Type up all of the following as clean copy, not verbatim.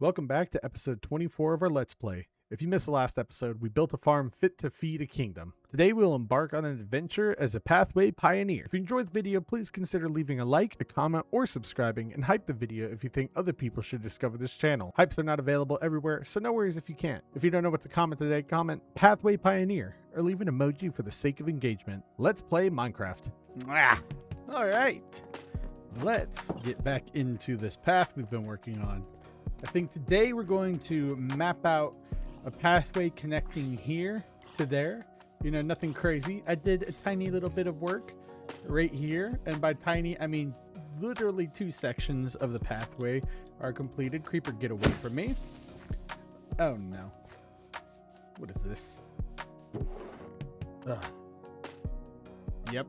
Welcome back to episode 24 of our Let's Play. If you missed the last episode, we built a farm fit to feed a kingdom. Today we will embark on an adventure as a pathway pioneer. If you enjoyed the video, please consider leaving a like, a comment, or subscribing, and hype the video if you think other people should discover this channel. Hypes are not available everywhere, so no worries if you can't. If you don't know what to comment today, comment pathway pioneer, or leave an emoji for the sake of engagement. Let's play Minecraft. Alright, let's get back into this path we've been working on. I think today we're going to map out a pathway connecting here to there. You know, nothing crazy. I did a tiny little bit of work right here. And by tiny, I mean literally 2 sections of the pathway are completed. Creeper, get away from me. Oh no. What is this? Ugh. Yep.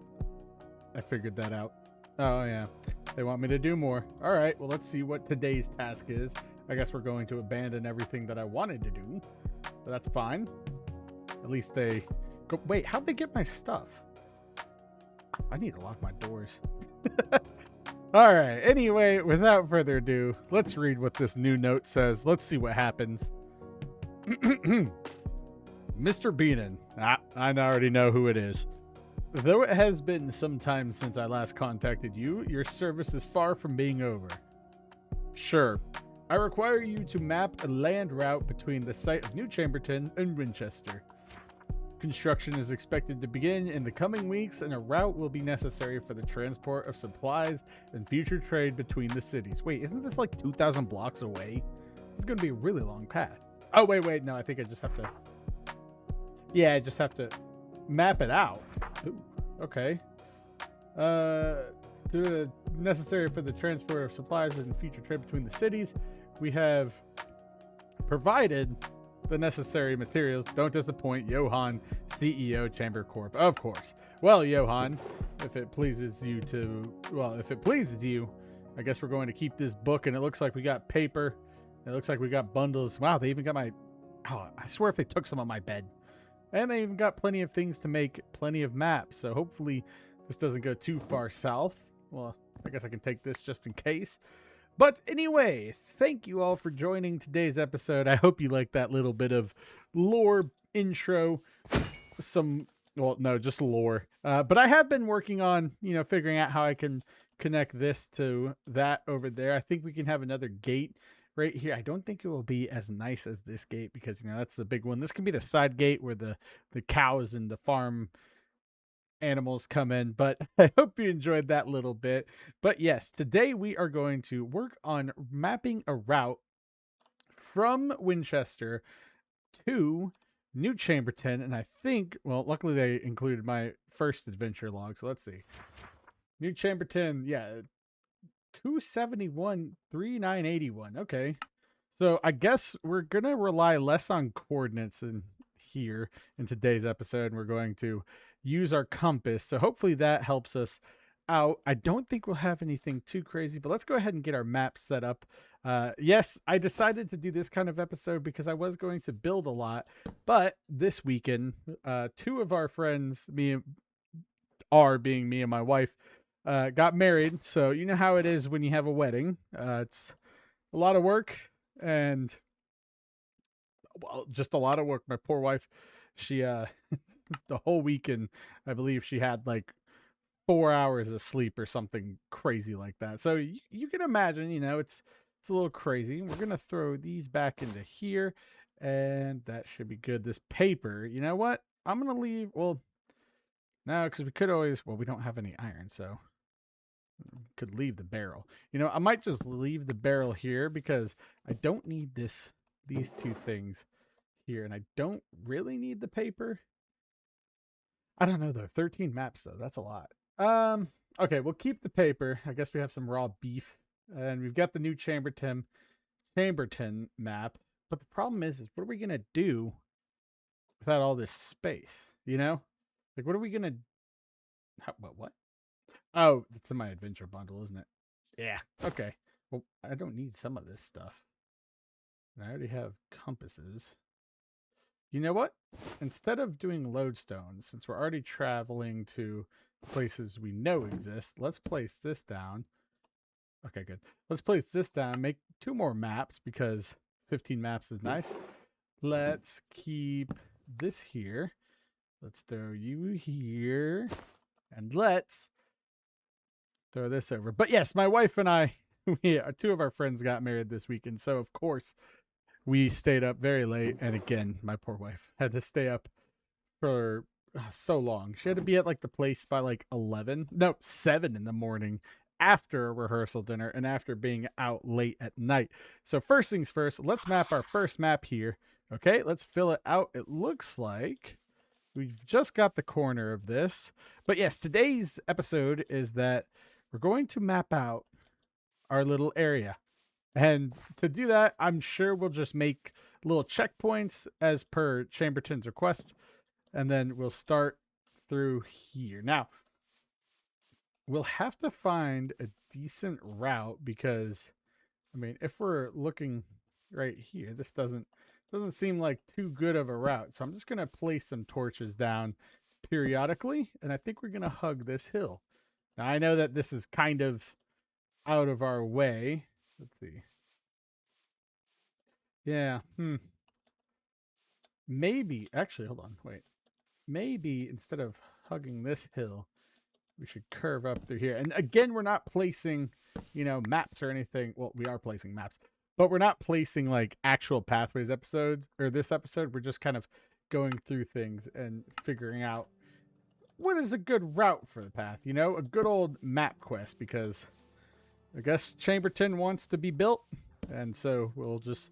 I figured that out. Oh yeah. They want me to do more. All right, well, let's see what today's task is. I guess we're going to abandon everything that I wanted to do, but that's fine. At least they go. Wait, how'd they get my stuff? I need to lock my doors. All right. Anyway, without further ado, let's read what this new note says. Let's see what happens. Mr. Beenan. I already know who it is. Though it has been some time since I last contacted you, your service is far from being over. Sure. I require you to map a land route between the site of New Chamberton and Winchester. Construction is expected to begin in the coming weeks, and a route will be necessary for the transport of supplies and future trade between the cities. Wait, isn't this like 2,000 blocks away? This is going to be a really long path. Oh, wait. No, I think I just have to... Yeah, I just have to map it out. Ooh, okay. Necessary for the transport of supplies and future trade between the cities. We have provided the necessary materials. Don't disappoint, Johan, CEO, Chamber Corp. Of course. Well, Johan, if it pleases you, I guess we're going to keep this book, and it looks like we got paper. It looks like we got bundles. Wow, they even got my... Oh, I swear if they took some on my bed. And they even got plenty of things to make plenty of maps. So hopefully this doesn't go too far south. Well, I guess I can take this just in case. But anyway, thank you all for joining today's episode. I hope you liked that little bit of lore intro. Just lore. But I have been working on, figuring out how I can connect this to that over there. I think we can have another gate right here. I don't think it will be as nice as this gate because, that's the big one. This can be the side gate where the cows and the farm animals come in, but I hope you enjoyed that little bit. But yes, today we are going to work on mapping a route from Winchester to New Chamberton, and I think, well, luckily they included my first adventure log, so let's see. New Chamberton, yeah, 271 3981. Okay, so I guess we're gonna rely less on coordinates in here in today's episode, and we're going to use our compass, so hopefully that helps us out. I don't think we'll have anything too crazy, but let's go ahead and get our map set up. Yes, I decided to do this kind of episode because I was going to build a lot, but this weekend 2 of our friends, me and my wife, got married. So you know how it is when you have a wedding. It's a lot of work, and just a lot of work. My poor wife, she the whole weekend, I believe she had like 4 hours of sleep or something crazy like that. So you can imagine, it's a little crazy. We're gonna throw these back into here, and that should be good. This paper, you know what? I'm gonna leave. Well, no, because we could always. Well, we don't have any iron, so could leave the barrel. I might just leave the barrel here because I don't need these 2 things here, and I don't really need the paper. I don't know though. 13 maps though. That's a lot. Okay, we'll keep the paper. I guess we have some raw beef, and we've got the new Chamberton map. But the problem is what are we gonna do without all this space? Like what are we gonna? What? Oh, it's in my adventure bundle, isn't it? Yeah. Okay. Well, I don't need some of this stuff. I already have compasses. You know what? Instead of doing lodestone, since we're already traveling to places we know exist, let's place this down. Okay, good. Let's place this down, make 2 more maps because 15 maps is nice. Let's keep this here. Let's throw you here. And let's throw this over. But yes, my wife and I, two of our friends got married this weekend. So, of course, we stayed up very late. And again, my poor wife had to stay up for so long. She had to be at like the place by like 7 in the morning after a rehearsal dinner and after being out late at night. So first things first, let's map our first map here. Okay, let's fill it out. It looks like we've just got the corner of this. But yes, today's episode is that we're going to map out our little area. And to do that, I'm sure we'll just make little checkpoints as per Chamberton's request. And then we'll start through here. Now, we'll have to find a decent route because, I mean, if we're looking right here, this doesn't seem like too good of a route. So I'm just going to place some torches down periodically. And I think we're going to hug this hill. Now, I know that this is kind of out of our way. Let's see. Yeah. Maybe, actually, hold on, wait. Maybe instead of hugging this hill, we should curve up through here. And again, we're not placing, maps or anything. Well, we are placing maps, but we're not placing like actual pathways episodes or this episode. We're just kind of going through things and figuring out what is a good route for the path, a good old map quest, because I guess Chamberton wants to be built. And so we'll just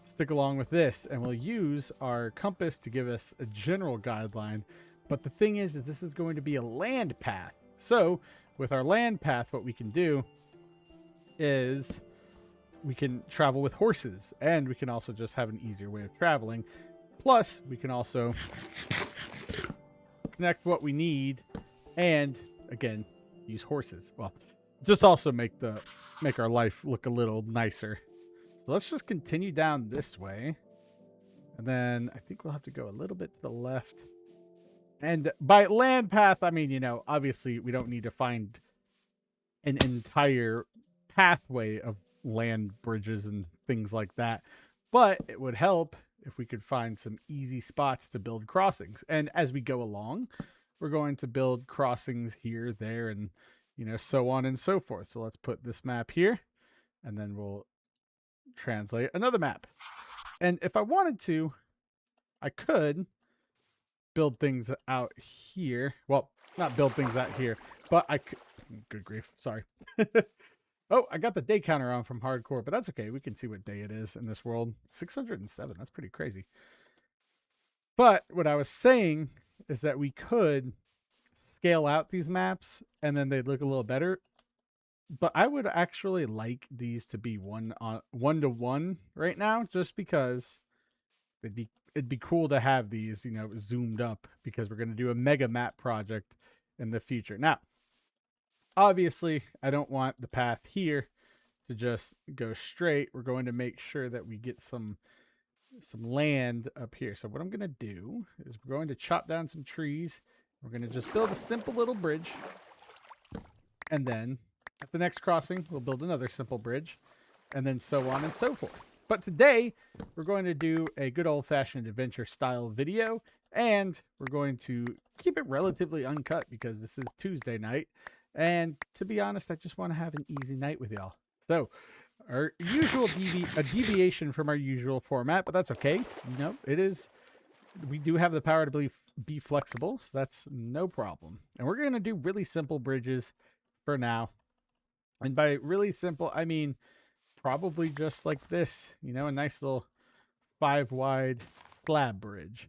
stick along with this, and we'll use our compass to give us a general guideline. But the thing is this is going to be a land path. So with our land path, what we can do is we can travel with horses, and we can also just have an easier way of traveling. Plus, we can also connect what we need and, again, use horses. Well, just also make our life look a little nicer. Let's just continue down this way. And then I think we'll have to go a little bit to the left. And by land path, I mean, obviously we don't need to find an entire pathway of land bridges and things like that. But it would help if we could find some easy spots to build crossings. And as we go along, we're going to build crossings here, there, and, so on and so forth. So let's put this map here, and then we'll translate another map. And if I wanted to, I could build things out here. Well, not build things out here, but I could. Good grief, sorry. Oh, I got the day counter on from hardcore, but that's okay. We can see what day it is in this world. 607, that's pretty crazy. But what I was saying is that we could scale out these maps and then they'd look a little better. But I would actually like these to be one-to-one right now, just because it'd be cool to have these, zoomed up, because we're going to do a mega map project in the future. Now, obviously, I don't want the path here to just go straight. We're going to make sure that we get some land up here. So what I'm going to do is we're going to chop down some trees. We're going to just build a simple little bridge, and then at the next crossing, we'll build another simple bridge, and then so on and so forth. But today, we're going to do a good old-fashioned adventure-style video, and we're going to keep it relatively uncut because this is Tuesday night. And to be honest, I just want to have an easy night with y'all. So, our usual deviation from our usual format, but that's okay. It is. We do have the power to be flexible, so that's no problem. And we're going to do really simple bridges for now. And by really simple, I mean probably just like this, a nice little 5-wide slab bridge.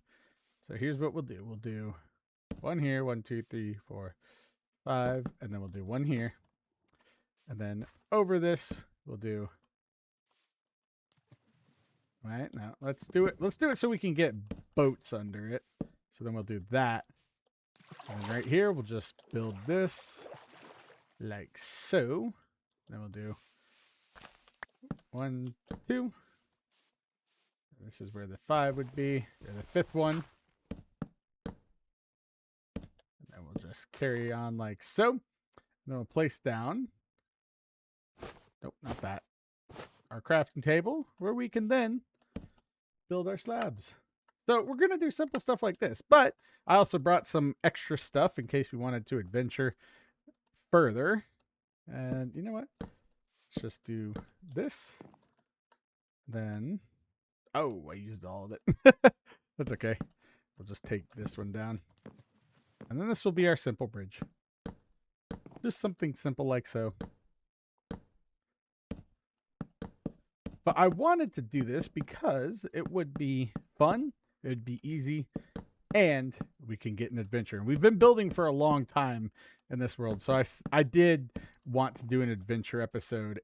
So here's what we'll do. We'll do one here, 1, 2, 3, 4, 5, and then we'll do one here. And then over this, we'll do. All right, now let's do it. Let's do it so we can get boats under it. So then we'll do that. And right here, we'll just build this like so. Then we'll do 1, 2. This is where the 5 would be, or the 5th one. And then we'll just carry on like so. And then we'll place down. Nope, not that. our crafting table where we can then build our slabs. So we're going to do simple stuff like this, but I also brought some extra stuff in case we wanted to adventure further. And you know what? Let's just do this. Then, oh, I used all of it. That's okay. We'll just take this one down. And then this will be our simple bridge. Just something simple like so. But I wanted to do this because it would be fun, it would be easy, and we can get an adventure. And we've been building for a long time in this world, so I did want to do an adventure episode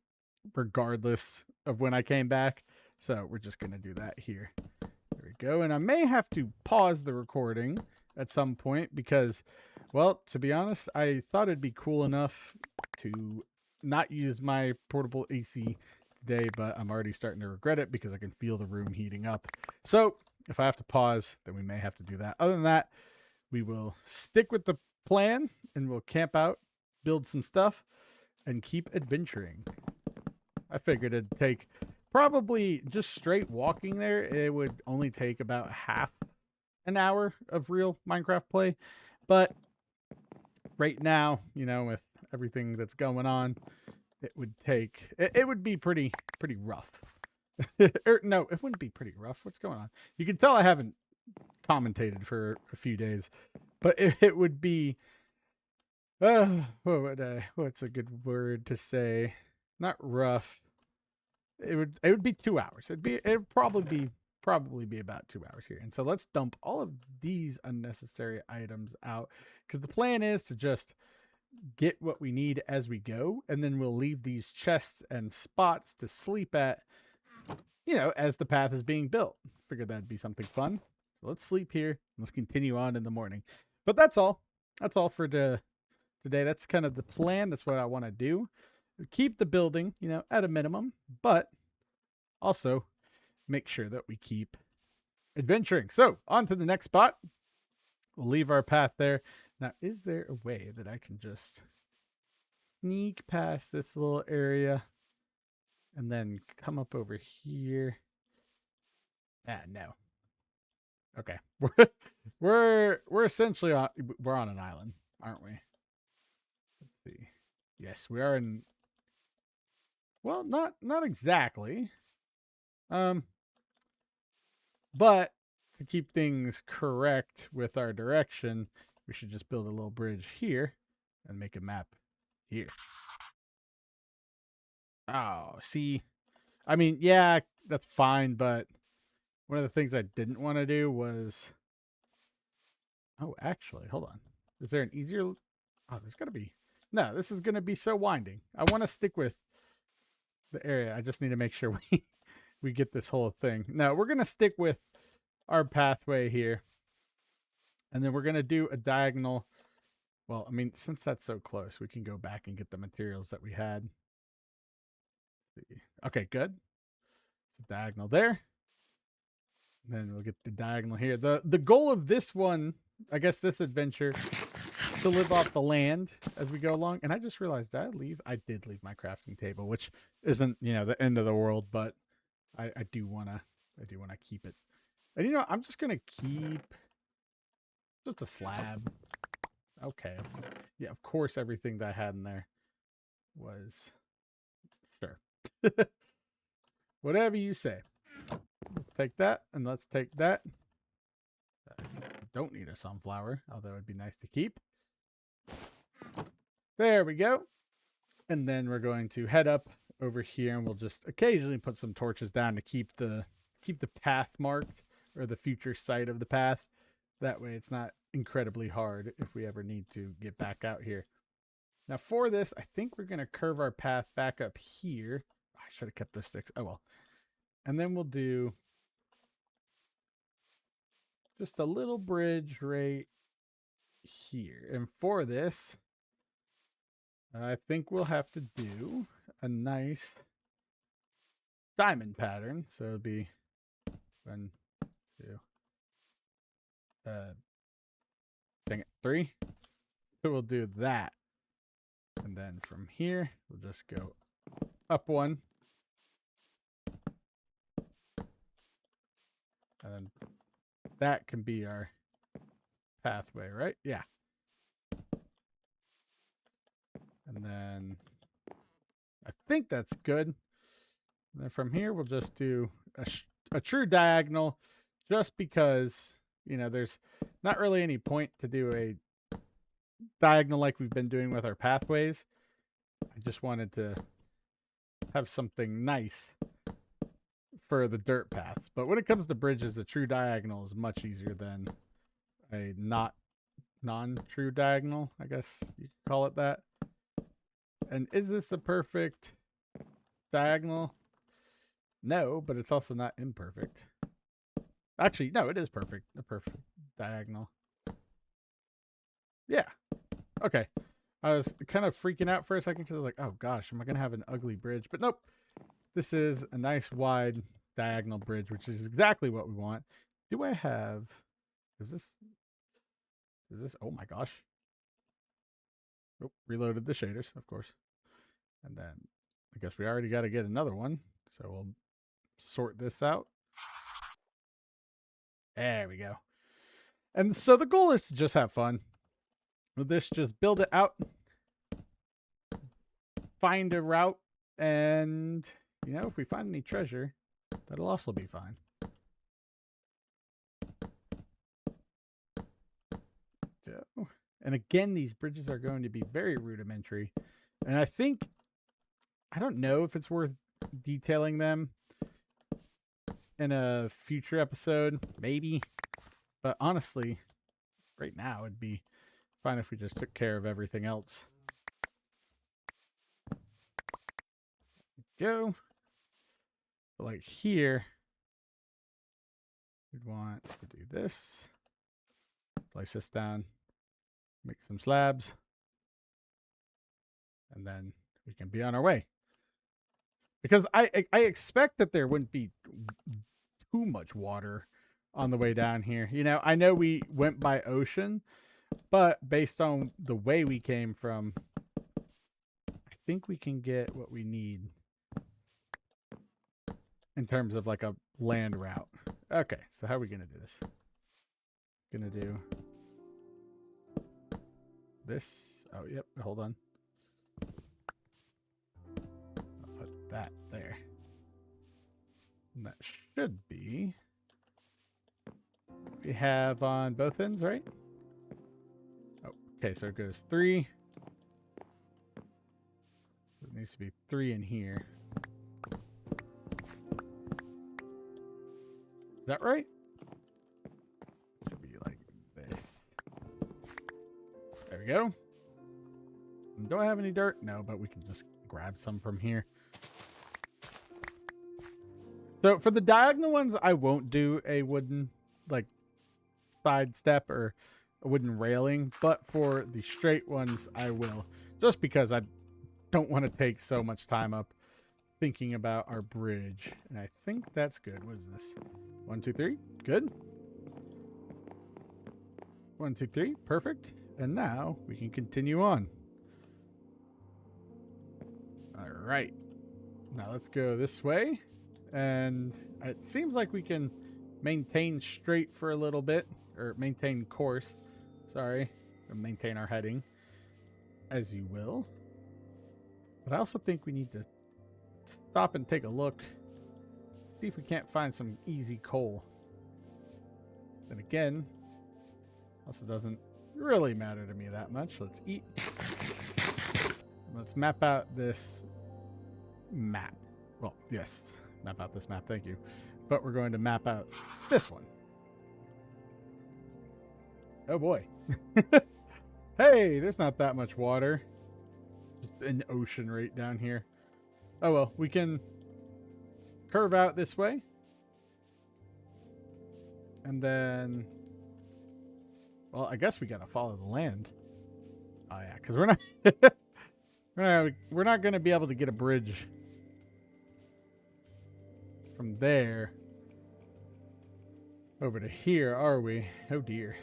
regardless of when I came back. So we're just going to do that here. There we go. And I may have to pause the recording at some point because, well, to be honest, I thought it'd be cool enough to not use my portable AC today, but I'm already starting to regret it because I can feel the room heating up. So if I have to pause, then we may have to do that. Other than that, we will stick with the plan and we'll camp out, build some stuff, and keep adventuring. I figured it'd take probably just straight walking there. It would only take about half an hour of real Minecraft play. But right now, you know, with everything that's going on, it would take, it would be pretty rough. No, it wouldn't be pretty rough. What's going on? You can tell I haven't commentated for a few days, but it would be, what's a good word to say? Not rough. It would be 2 hours. It'd probably be about 2 hours here. And so let's dump all of these unnecessary items out because the plan is to just get what we need as we go, and then we'll leave these chests and spots to sleep at, you know, as the path is being built. Figured that'd be something fun. So let's sleep here. Let's continue on in the morning. But that's all. That's all for today. That's kind of the plan. That's what I want to do. Keep the building, you know, at a minimum, but also make sure that we keep adventuring. So on to the next spot. We'll leave our path there. Now, is there a way that I can just sneak past this little area and then come up over here? No. Okay. We're essentially on, we're on an island, aren't we? Let's see. Yes, we are in, well, not exactly. But to keep things correct with our direction, we should just build a little bridge here and make a map here. Oh, see, I mean, yeah, that's fine, but one of the things I didn't want to do was, oh, actually, hold on. Is there an easier, oh, there's got to be, no, this is going to be so winding. I want to stick with the area. I just need to make sure we get this whole thing. No, we're going to stick with our pathway here. And then we're going to do a diagonal. Well, I mean, since that's so close, we can go back and get the materials that we had. Okay, good. It's a diagonal there. And then we'll get the diagonal here. The goal of this one, I guess this adventure, to live off the land as we go along. And I just realized, did I leave? I did leave my crafting table, which isn't, you know, the end of the world, but I do want to keep it. And, you know, I'm just going to keep just a slab. Okay. Yeah, of course, everything that I had in there was, sure. Whatever you say. Let's take that, and let's take that. Don't need a sunflower, although it'd be nice to keep. There we go. And then we're going to head up over here, and we'll just occasionally put some torches down to keep the path marked, or the future site of the path. That way it's not incredibly hard if we ever need to get back out here. Now for this, I think we're going to curve our path back up here. I should have kept the sticks. Oh well. And then we'll do just a little bridge right here. And for this, I think we'll have to do a nice diamond pattern. So it'll be 1, 2, dang it, 3. So we'll do that. And then from here, we'll just go up 1, And then that can be our pathway, right? Yeah. And then I think that's good. And then from here, we'll just do a true diagonal just because, you know, there's not really any point to do a diagonal like we've been doing with our pathways. I just wanted to have something nice for the dirt paths. But when it comes to bridges, a true diagonal is much easier than a non-true diagonal, I guess you could call it that. And is this a perfect diagonal? No, but it's also not imperfect. Actually, no, it is perfect. A perfect diagonal. Yeah. Okay. I was kind of freaking out for a second because I was like, oh gosh, am I going to have an ugly bridge? But nope. This is a nice wide diagonal bridge, which is exactly what we want. Do I have... Is this... Oh my gosh. Oh, reloaded the shaders, of course. And then I guess we already got to get another one. So we'll sort this out. There we go. And so the goal is to just have fun with this. Just build it out. Find a route. And, you know, if we find any treasure, that'll also be fine. Go. And again, these bridges are going to be very rudimentary. And I think, I don't know if it's worth detailing them in a future episode, maybe. But honestly, right now it'd be fine if we just took care of everything else. Go. But like here, we'd want to do this. Place this down. Make some slabs. And then we can be on our way. Because I expect that there wouldn't be too much water on the way down here. You know, I know we went by ocean, but based on the way we came from, I think we can get what we need in terms of like a land route. Okay, so how are we going to do this? Going to do this. Oh, yep, hold on. I'll put that there. And that should be... We have on both ends, right? Oh, okay, so it goes 3. It needs to be 3 in here. Is that right? Should be like this. There we go. Do I have any dirt? No, but we can just grab some from here. So for the diagonal ones, I won't do a wooden, like, side step or a wooden railing, but for the straight ones, I will. Just because I don't want to take so much time up thinking about our bridge. And I think that's good. What is this? 1, 2, 3. Good. 1, 2, 3. Perfect. And now we can continue on. All right. Now let's go this way. And it seems like we can maintain straight for a little bit. Or maintain course. Sorry. Or maintain our heading. As you will. But I also think we need to stop and take a look. See if we can't find some easy coal. Then again, also doesn't really matter to me that much. Let's eat. Let's map out this map. Well, yes, map out this map. Thank you. But we're going to map out this one. Oh boy. Hey, there's not that much water. Just an ocean right down here. Oh well, we can curve out this way. And then, well, I guess we gotta follow the land. Oh yeah, because we're not we're not gonna be able to get a bridge from there over to here, are we? Oh dear.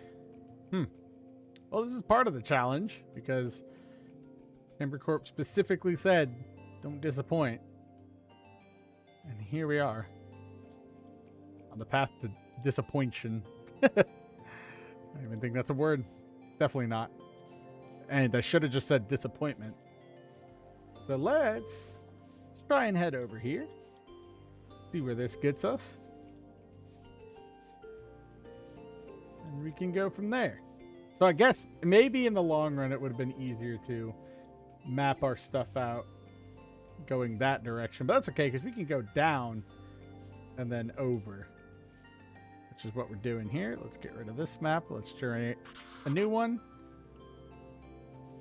Well, this is part of the challenge because Timber Corp specifically said, don't disappoint. And here we are on the path to disappointion. I don't even think that's a word. Definitely not. And I should have just said disappointment. So let's try and head over here. See where this gets us. And we can go from there. So I guess maybe in the long run it would have been easier to map our stuff out going that direction. But that's okay because we can go down and then over, which is what we're doing here. Let's get rid of this map. Let's generate a new one.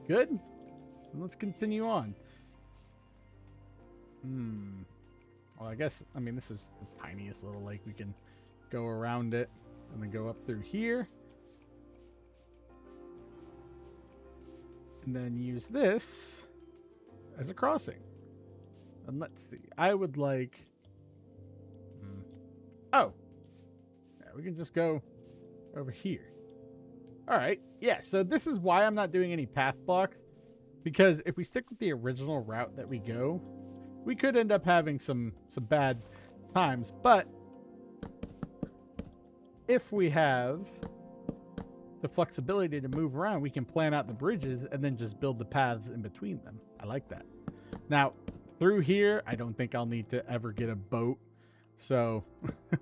Good. And let's continue on. Well, I guess, I mean, this is the tiniest little lake. We can go around it and then go up through here. And then use this as a crossing. And let's see. I would like... Oh. Yeah, we can just go over here. All right. Yeah, so this is why I'm not doing any path blocks. Because if we stick with the original route that we go, we could end up having some bad times. But if we have the flexibility to move around, we can plan out the bridges and then just build the paths in between them. I like that. Now, through here, I don't think I'll need to ever get a boat. So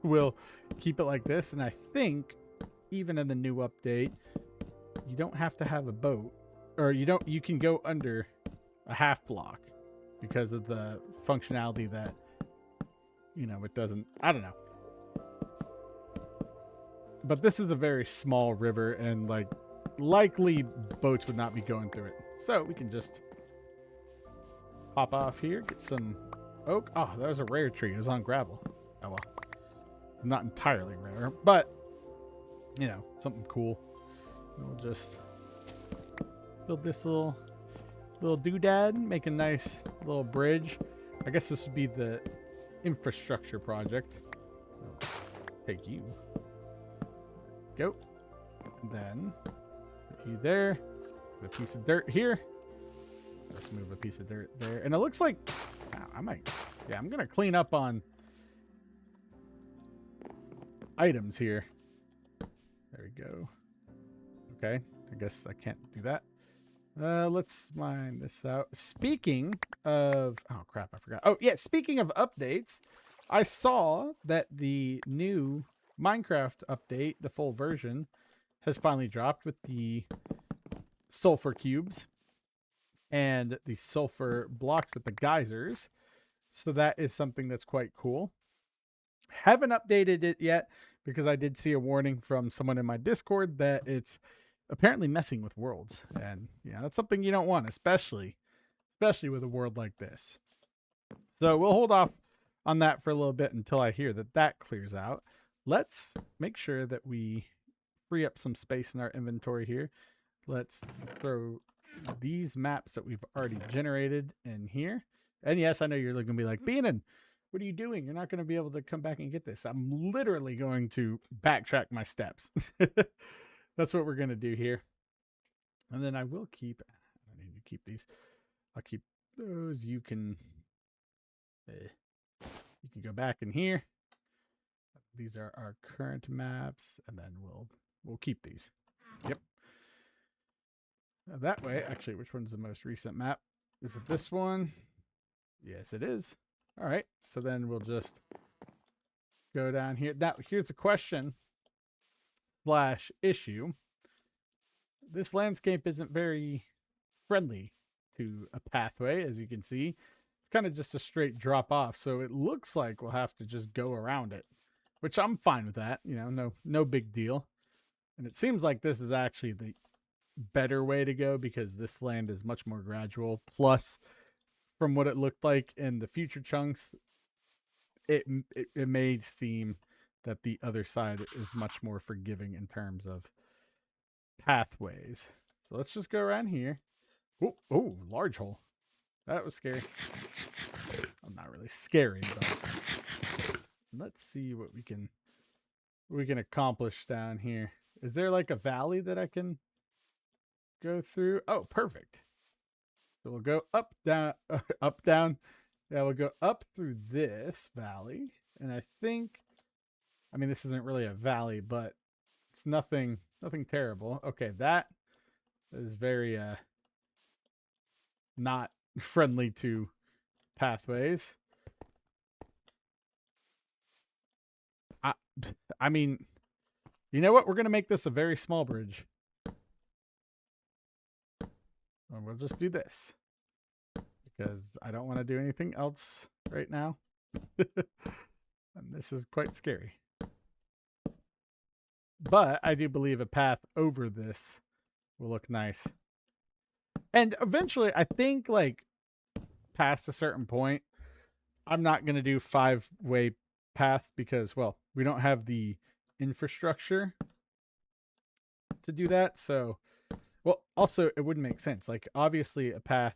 we'll keep it like this. And I think even in the new update, you don't have to have a boat, or you can go under a half block because of the functionality that, you know, it doesn't, I don't know. But this is a very small river and like likely boats would not be going through it. So we can just pop off here, get some oak. Oh, that was a rare tree. It was on gravel. Oh, well, not entirely rare, but you know, something cool. We'll just build this little doodad, make a nice little bridge. I guess this would be the infrastructure project. Take you. Go. And then put you there. Put a piece of dirt here. Let's move a piece of dirt there. And it looks like I might, yeah, I'm gonna clean up on items here. There we go. Okay, I guess I can't do that. Let's mine this out. Speaking of, oh crap, I forgot. Oh yeah, speaking of updates, I saw that the new Minecraft update, the full version, has finally dropped with the sulfur cubes and the sulfur blocks with the geysers. So that is something that's quite cool. Haven't updated it yet because I did see a warning from someone in my Discord that it's apparently messing with worlds. And yeah, that's something you don't want, especially with a world like this. So we'll hold off on that for a little bit until I hear that that clears out. Let's make sure that we free up some space in our inventory here. Let's throw these maps that we've already generated in here. And yes, I know you're going to be like, Beanon, what are you doing? You're not going to be able to come back and get this. I'm literally going to backtrack my steps. That's what we're going to do here. And then I will keep, I need to keep these. I'll keep those. You can go back in here. These are our current maps, and then we'll keep these. Yep. Now that way, actually, which one's the most recent map? Is it this one? Yes, it is. All right. So then we'll just go down here. Now, here's a question / issue. This landscape isn't very friendly to a pathway, as you can see. It's kind of just a straight drop off. So it looks like we'll have to just go around it, which I'm fine with that. You know, no big deal. And it seems like this is actually the better way to go because this land is much more gradual. Plus, from what it looked like in the future chunks, it may seem that the other side is much more forgiving in terms of pathways. So let's just go around here. Oh, large hole. That was scary. I'm not really scary, but let's see what we can accomplish down here. Is there like a valley that I can go through? Oh, perfect. So we'll go up, down, up, down. Yeah, we'll go up through this valley. And I think I mean, this isn't really a valley, but it's nothing terrible. Okay, that is very not friendly to pathways. I I mean, you know what? We're gonna make this a very small bridge. And we'll just do this because I don't want to do anything else right now. And this is quite scary. But I do believe a path over this will look nice. And eventually, I think, like, past a certain point, I'm not going to do 5-way paths because, well, we don't have the infrastructure to do that. So, well, also, it wouldn't make sense. Like, obviously, a path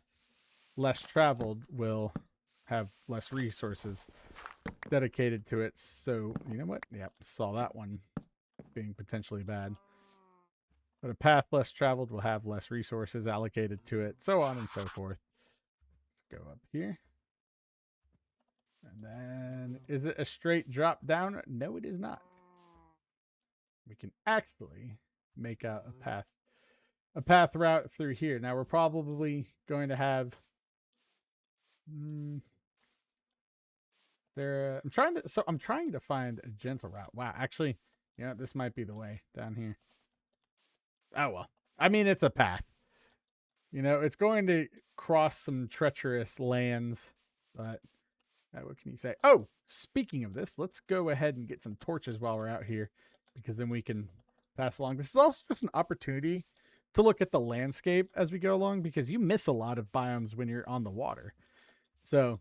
less traveled will have less resources dedicated to it. So, you know what? Yep, saw that one being potentially bad. But a path less traveled will have less resources allocated to it, so on and so forth. Go up here. And then, is it a straight drop down? No, it is not. We can actually make out a path route through here. Now, we're probably going to have... I'm trying to find a gentle route. Wow, actually, you know, this might be the way down here. Oh, well. I mean, it's a path. You know, it's going to cross some treacherous lands, but what can you say? Oh, speaking of this, let's go ahead and get some torches while we're out here, because then we can pass along. This is also just an opportunity to look at the landscape as we go along, because you miss a lot of biomes when you're on the water. So,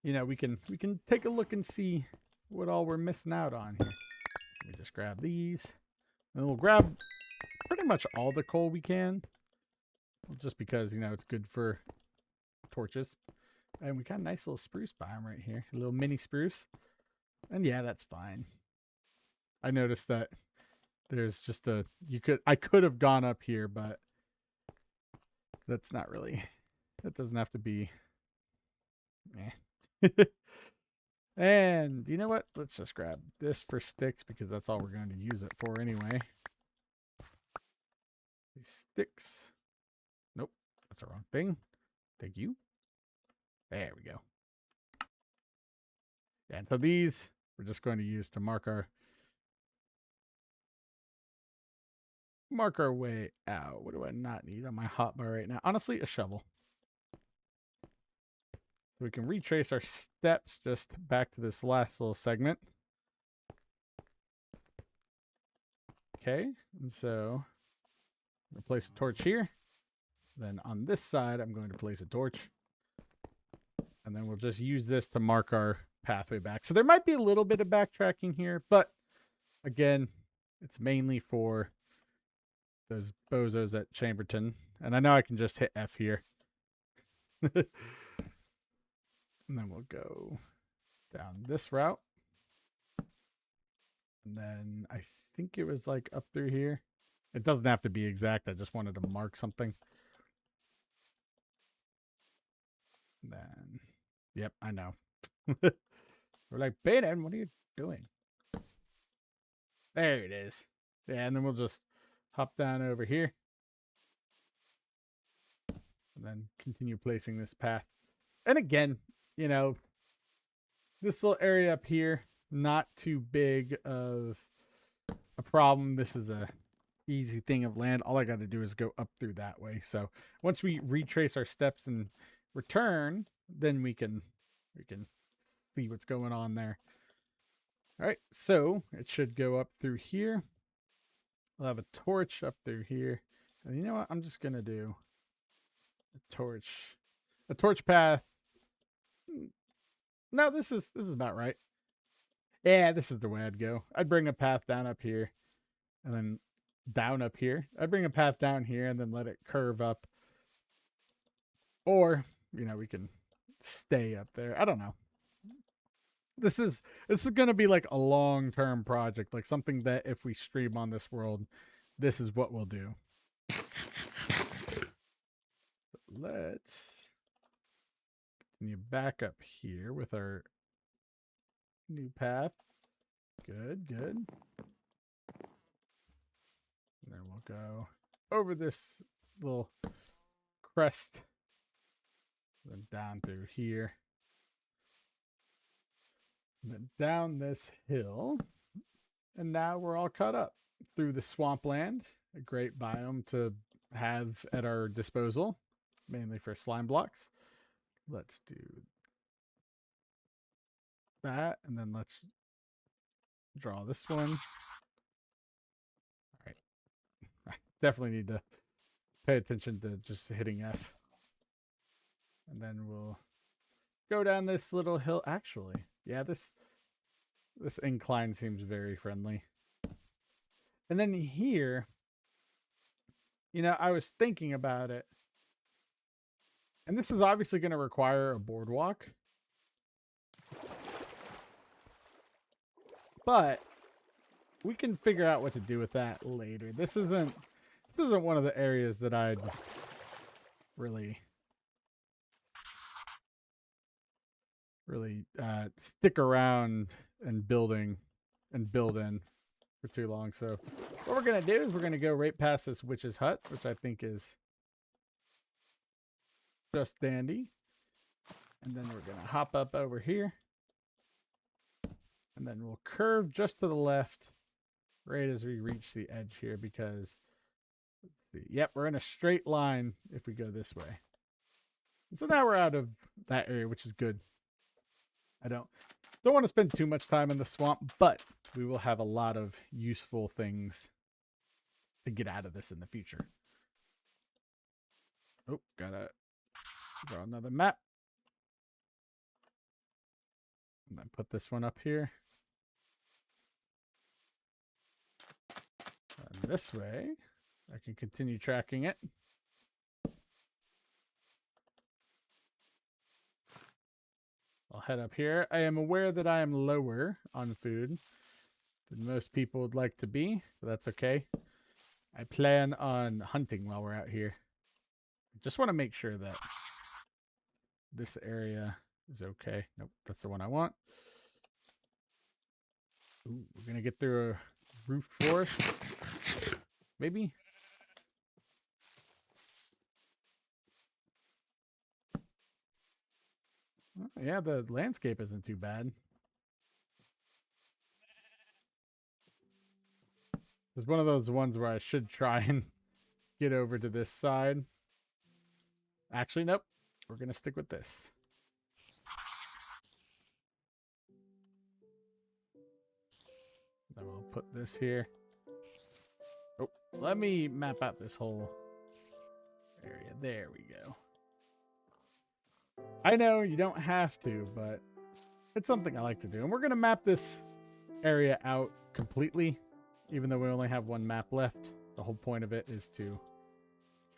you know, we can take a look and see what all we're missing out on here. Let me just grab these, and we'll grab pretty much all the coal we can, just because, you know, it's good for torches. And we got a nice little spruce biome right here, a little mini spruce. And yeah, that's fine. I noticed that there's just I could have gone up here, but that's not really, that doesn't have to be. And you know what? Let's just grab this for sticks, because that's all we're going to use it for anyway. These sticks. Nope, that's the wrong thing. Thank you. There we go. Yeah, and so these we're just going to use to mark our way out. What do I not need on my hotbar right now? Honestly, a shovel. So we can retrace our steps just back to this last little segment. Okay, and so I'm going to place a torch here. Then on this side, I'm going to place a torch. And then we'll just use this to mark our pathway back. So there might be a little bit of backtracking here, but again, it's mainly for those bozos at Chamberton. And I know I can just hit F here. And then we'll go down this route. And then I think it was like up through here. It doesn't have to be exact. I just wanted to mark something. And then, yep, I know. We're like, Baden, what are you doing? There it is. Yeah, and then we'll just hop down over here. And then continue placing this path. And again, you know, this little area up here, not too big of a problem. This is a easy thing of land. All I got to do is go up through that way. So once we retrace our steps and return, then we can see what's going on there. All right, so it should go up through here. We'll have a torch up through here. And you know what? I'm just gonna do a torch path. No, this is about right. Yeah, this is the way I'd go. I'd bring a path down up here, and then down up here. I'd bring a path down here and then let it curve up. Or, you know, we can stay up there. I don't know. This is going to be like a long-term project, like something that if we stream on this world, this is what we'll do. Let's continue back up here with our new path. Good, good. And then we'll go over this little crest, then down through here, and then down this hill. And now we're all caught up through the swampland, a great biome to have at our disposal, mainly for slime blocks. Let's do that, and then let's draw this one. All right. I definitely need to pay attention to just hitting F. And then we'll go down this little hill. Actually, yeah, this incline seems very friendly. And then here, you know, I was thinking about it. And this is obviously going to require a boardwalk. But we can figure out what to do with that later. This isn't one of the areas that I'd really stick around and build in for too long. So what we're gonna do is we're gonna go right past this witch's hut, which I think is just dandy. And then we're gonna hop up over here. And then we'll curve just to the left right as we reach the edge here, because let's see. Yep, we're in a straight line if we go this way. And so now we're out of that area, which is good. I don't want to spend too much time in the swamp, but we will have a lot of useful things to get out of this in the future. Oh, gotta draw another map. And then put this one up here. And this way, I can continue tracking it. I'll head up here. I am aware that I am lower on food than most people would like to be, but that's okay. I plan on hunting while we're out here. I just want to make sure that this area is okay. Nope, that's the one I want. Ooh, we're going to get through a roofed forest. Maybe. Well, yeah, the landscape isn't too bad. It's one of those ones where I should try and get over to this side. Actually, nope. We're going to stick with this. Then we'll put this here. Oh, let me map out this whole area. There we go. I know you don't have to, but it's something I like to do. And we're going to map this area out completely, even though we only have one map left. The whole point of it is to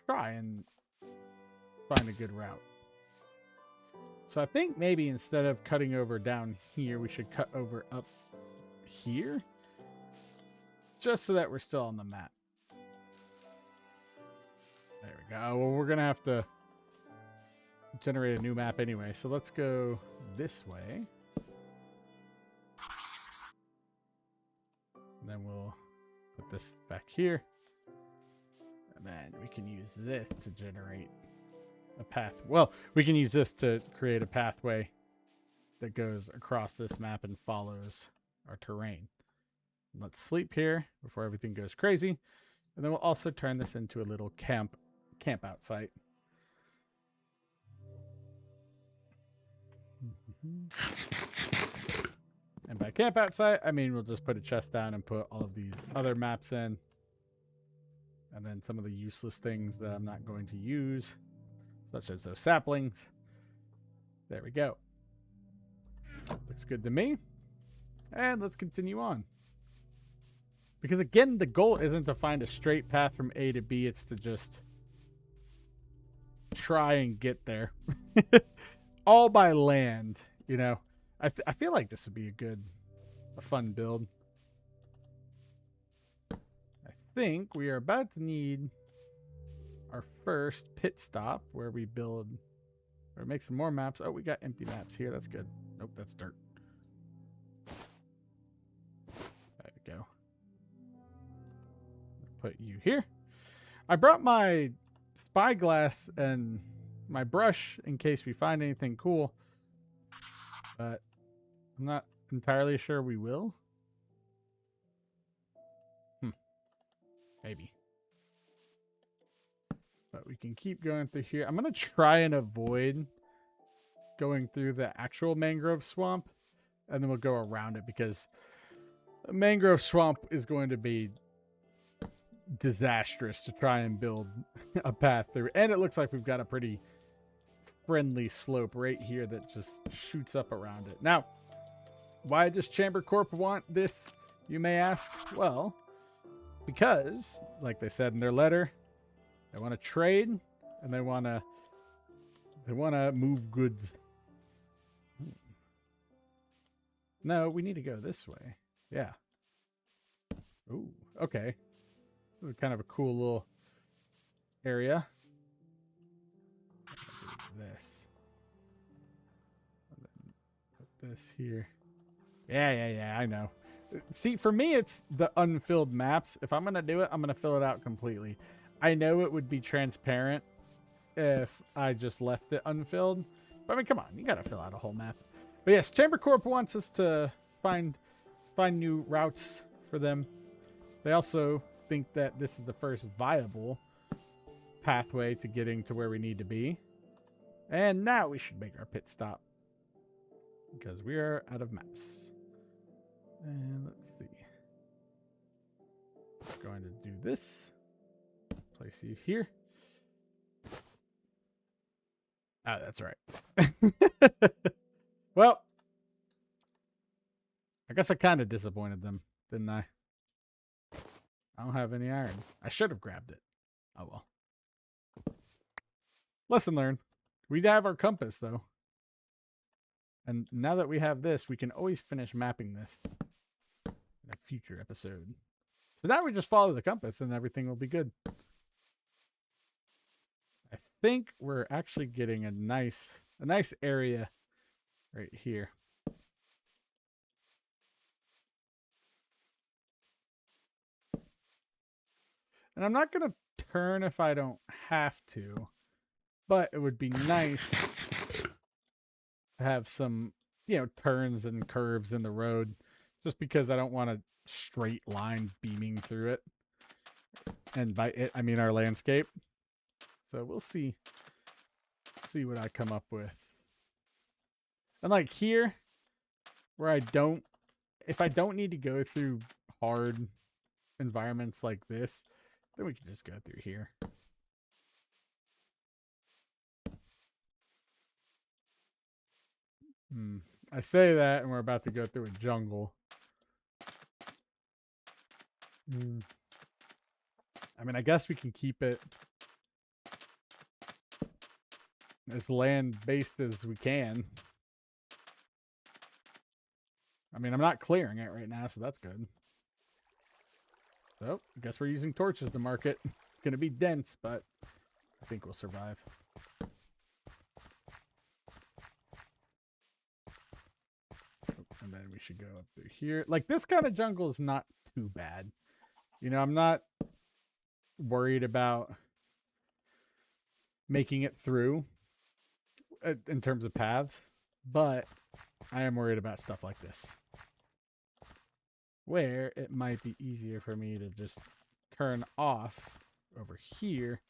try and find a good route. So I think maybe instead of cutting over down here, we should cut over up here, just so that we're still on the map. There we go. Well, we're going to have to generate a new map anyway, so let's go this way. And then we'll put this back here. And then we can use this to generate a path. Well, we can use this to create a pathway that goes across this map and follows our terrain. Let's sleep here before everything goes crazy. And then we'll also turn this into a little camp out site. And by camp out site, I mean we'll just put a chest down and put all of these other maps in. And then some of the useless things that I'm not going to use, such as those saplings. There we go. Looks good to me. And let's continue on. Because again, the goal isn't to find a straight path from A to B. It's to just try and get there. All by land, you know. I feel like this would be a fun build. I think we are about to need our first pit stop where we build or make some more maps. Oh, we got empty maps here. That's good. Nope, that's dirt. put you here. I brought my spyglass and my brush in case we find anything cool, but I'm not entirely sure we will. Maybe. But we can keep going through here. I'm going to try and avoid going through the actual mangrove swamp, and then we'll go around it, because a mangrove swamp is going to be disastrous to try and build a path through. And it looks like we've got a pretty friendly slope right here that just shoots up around it. Now, why does Chamber Corp want this, you may ask? Well, because, like they said in their letter, they want to trade and they want to move goods. No, we need to go this way. Yeah. Ooh, okay. This is kind of a cool little area. This. And then put this here. Yeah, I know. See, for me, it's the unfilled maps. If I'm going to do it, I'm going to fill it out completely. I know it would be transparent if I just left it unfilled. But I mean, come on, you got to fill out a whole map. But yes, Chamber Corp wants us to find new routes for them. They also think that this is the first viable pathway to getting to where we need to be. And now we should make our pit stop, because we are out of maps. And let's see. I'm going to do this. Place you here. Ah, that's right. Well, I guess I kind of disappointed them, didn't I? I don't have any iron. I should have grabbed it. Oh well. Lesson learned. We have our compass, though. And now that we have this, we can always finish mapping this in a future episode. So now we just follow the compass and everything will be good. I think we're actually getting a nice area right here. And I'm not going to turn if I don't have to, but it would be nice to have some, turns and curves in the road, just because I don't want a straight line beaming through it. And by it, I mean our landscape. So we'll see what I come up with. And like here, where if I don't need to go through hard environments like this, then we can just go through here. I say that and we're about to go through a jungle. I mean, I guess we can keep it as land-based as we can. I mean, I'm not clearing it right now, so that's good. So, I guess we're using torches to mark it. It's going to be dense, but I think we'll survive. And then we should go up through here. Like, this kind of jungle is not too bad. I'm not worried about making it through in terms of paths, but I am worried about stuff like this, where it might be easier for me to just turn off over here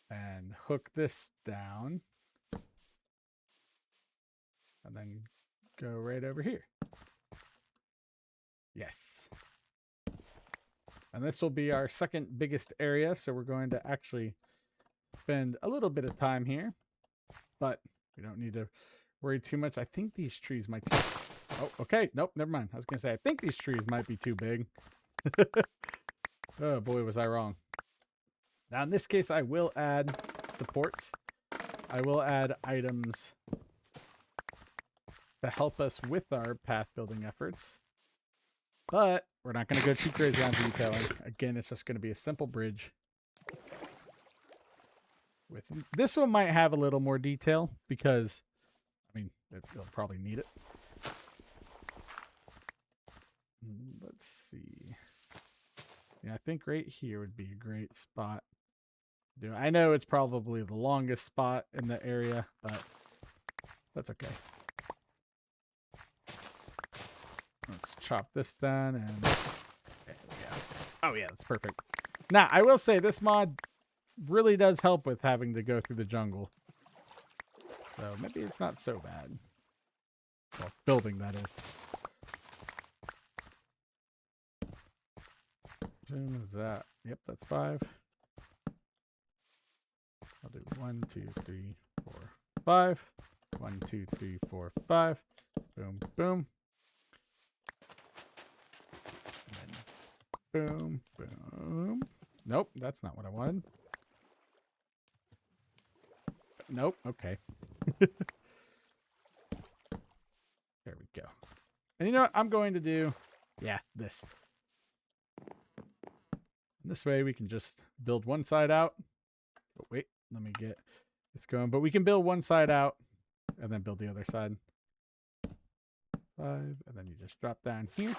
and hook this down and then go right over here. Yes. And this will be our second biggest area, so we're going to actually spend a little bit of time here, but we don't need to worry too much. I think these trees might... Oh, okay. Nope, never mind. I was going to say, I think these trees might be too big. Oh, boy, was I wrong. Now, in this case, I will add supports. I will add items to help us with our path building efforts. But we're not going to go too crazy on detailing. Again, it's just going to be a simple bridge. With this one might have a little more detail because, I mean, you'll probably need it. Let's let's see. Yeah, I think right here would be a great spot. I know it's probably the longest spot in the area, but that's okay. Let's chop this down and there we go. Oh yeah, that's perfect. Now, I will say this mod really does help with having to go through the jungle. So maybe it's not so bad. Well, building, that is. What is that? Yep, that's 5. I'll do 1, 2, 3, 4, 5. 1, 2, 3, 4, 5. Boom, boom. And then boom, boom. Nope, that's not what I wanted. Nope, okay. There we go. And you know what I'm going to do? Yeah, this. This way we can just build one side out. Oh, wait, let me get this going. But we can build one side out and then build the other side. 5, and then you just drop down here.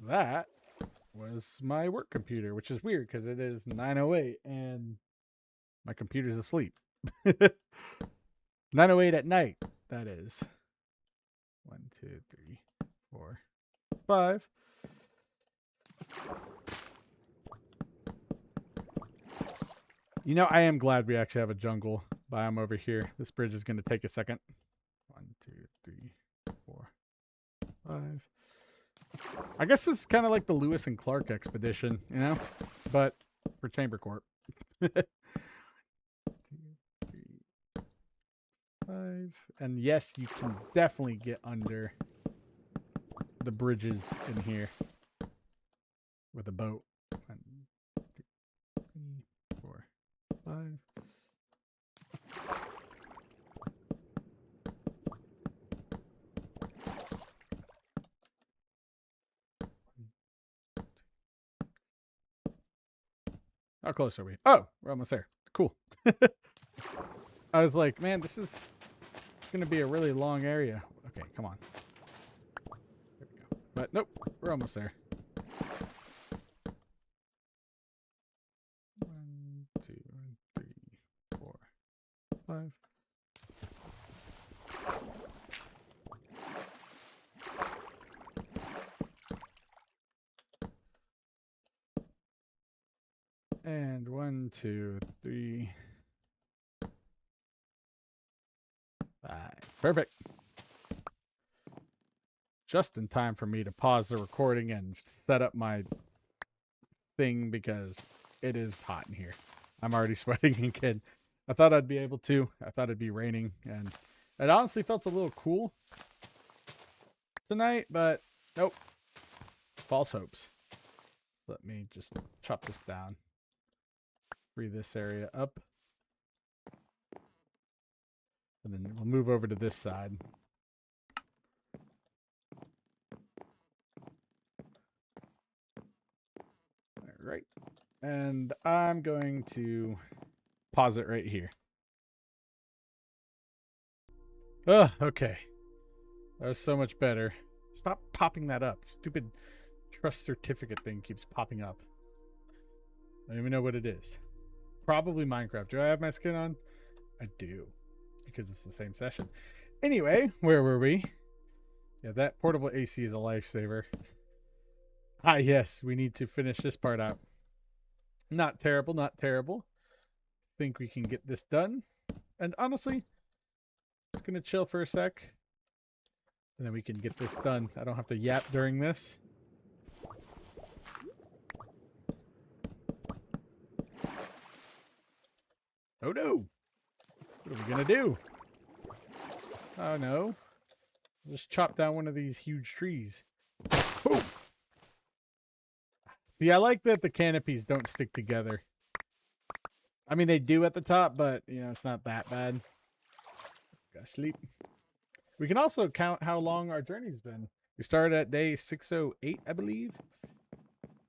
That was my work computer, which is weird because it is 9:08 and my computer's asleep. 9:08 at night, that is. 1, 2, 3, 4, 5. You know, I am glad we actually have a jungle biome over here. This bridge is going to take a second. 1, 2, 3, 4, 5. I guess it's kind of like the Lewis and Clark expedition, you know? But for Chamber Corp. 2, 3, 5. And yes, you can definitely get under the bridges in here with a boat. 1, 2, 3, 4, 5. How close are we? Oh, we're almost there. Cool. I was like, man, this is going to be a really long area. Okay, come on. There we go. But nope, we're almost there. 1, 2, 3, 4, 5. And 1, 2, 3, 5. Perfect. Just in time for me to pause the recording and set up my thing because it is hot in here. I'm already sweating again. I thought I'd be able to. I thought it'd be raining, and it honestly felt a little cool tonight, but nope. False hopes. Let me just chop this down. Free this area up. And then we'll move over to this side. All right. And I'm going to pause it right here. Oh, okay. That was so much better. Stop popping that up. Stupid trust certificate thing keeps popping up. I don't even know what it is. Probably Minecraft. Do I have my skin on? I do. Because it's the same session. Anyway, where were we? Yeah, that portable AC is a lifesaver. Ah, yes. We need to finish this part out. Not terrible, not terrible. Think we can get this done. And honestly, just going to chill for a sec. And then we can get this done. I don't have to yap during this. Oh no! What are we gonna do? Oh no. Just chop down one of these huge trees. Boom! See, I like that the canopies don't stick together. I mean, they do at the top, but, you know, it's not that bad. Gotta sleep. We can also count how long our journey's been. We started at day 608, I believe.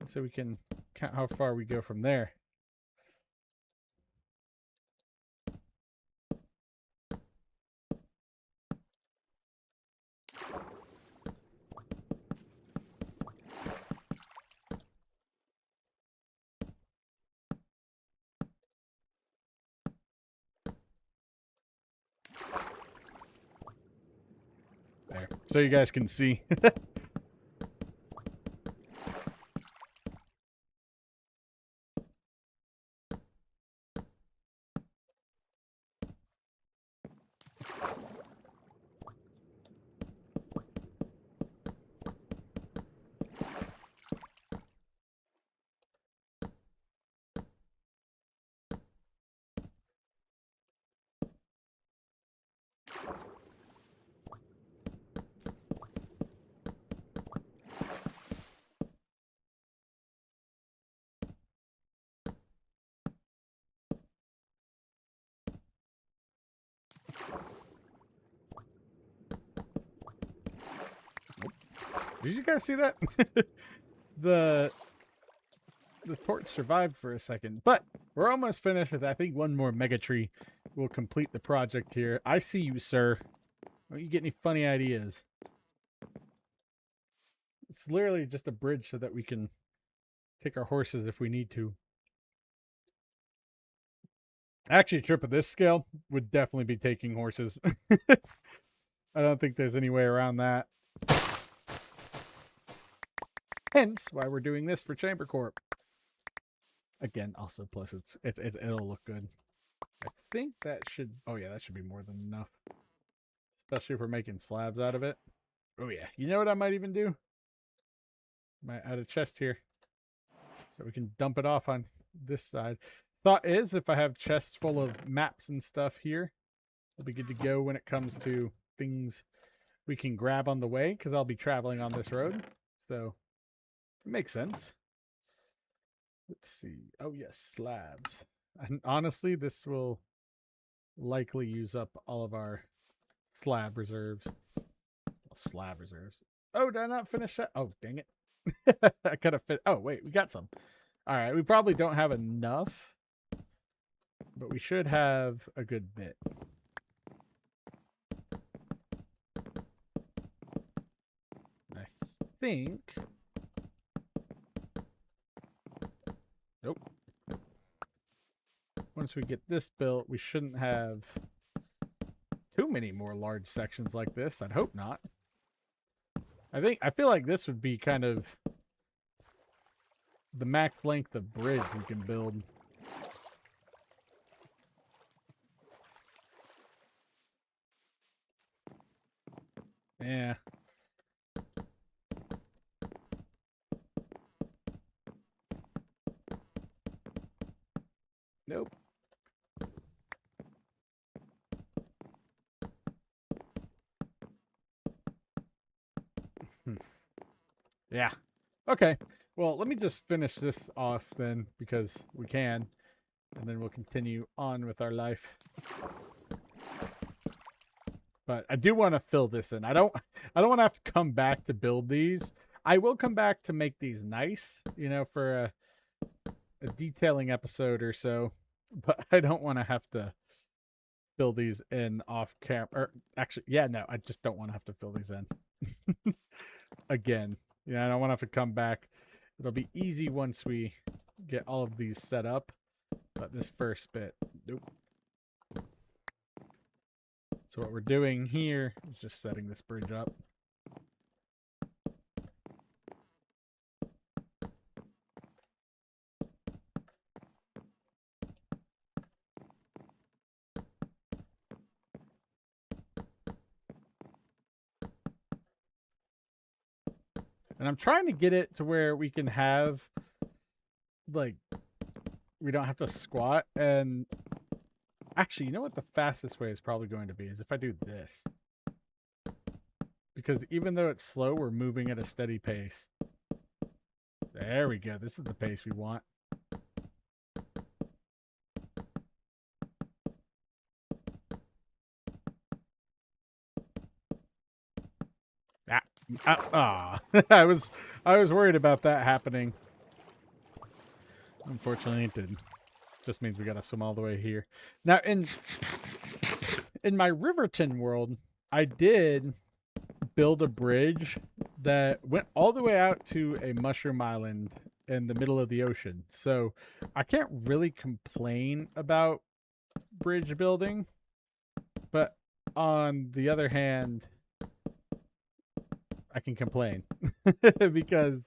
So we can count how far we go from there. There, so you guys can see. Did you guys see that? the torch survived for a second, but we're almost finished with, I think, one more mega tree will complete the project here. I see you, sir. Don't you get any funny ideas? It's literally just a bridge so that we can take our horses if we need to. Actually, a trip of this scale would definitely be taking horses. I don't think there's any way around that. Hence why we're doing this for Chamber Corp. Again, also plus it'll look good. I think that should, oh yeah, that should be more than enough. Especially if we're making slabs out of it. Oh yeah, you know what I might even do? Might add a chest here. So we can dump it off on this side. Thought is, if I have chests full of maps and stuff here, it'll be good to go when it comes to things we can grab on the way, because I'll be traveling on this road. So it makes sense. Let's see. Oh yes, slabs. And honestly, this will likely use up all of our slab reserves. Oh, slab reserves. Oh, did I not finish that? Oh, dang it. I could have fit. Oh, wait, we got some. All right, we probably don't have enough, but we should have a good bit. I think. Nope. Once we get this built, we shouldn't have too many more large sections like this. I'd hope not. I feel like this would be kind of the max length of bridge we can build. Yeah. Nope. Yeah. Okay. Well, let me just finish this off then, because we can, and then we'll continue on with our life. But I do want to fill this in. I don't want to have to come back to build these. I will come back to make these nice, you know, for a detailing episode or so. But I don't want to have to fill these in off camera. Or actually, yeah, no, I just don't want to have to fill these in again. Yeah, I don't want to have to come back. It'll be easy once we get all of these set up. But this first bit, nope. So what we're doing here is just setting this bridge up. And I'm trying to get it to where we can have, like, we don't have to squat. And actually, you know what the fastest way is probably going to be is if I do this. Because even though it's slow, we're moving at a steady pace. There we go. This is the pace we want. I was worried about that happening. Unfortunately, it didn't. Just means we gotta swim all the way here. Now, in my Riverton world, I did build a bridge that went all the way out to a mushroom island in the middle of the ocean. So I can't really complain about bridge building. But on the other hand, I can complain. Because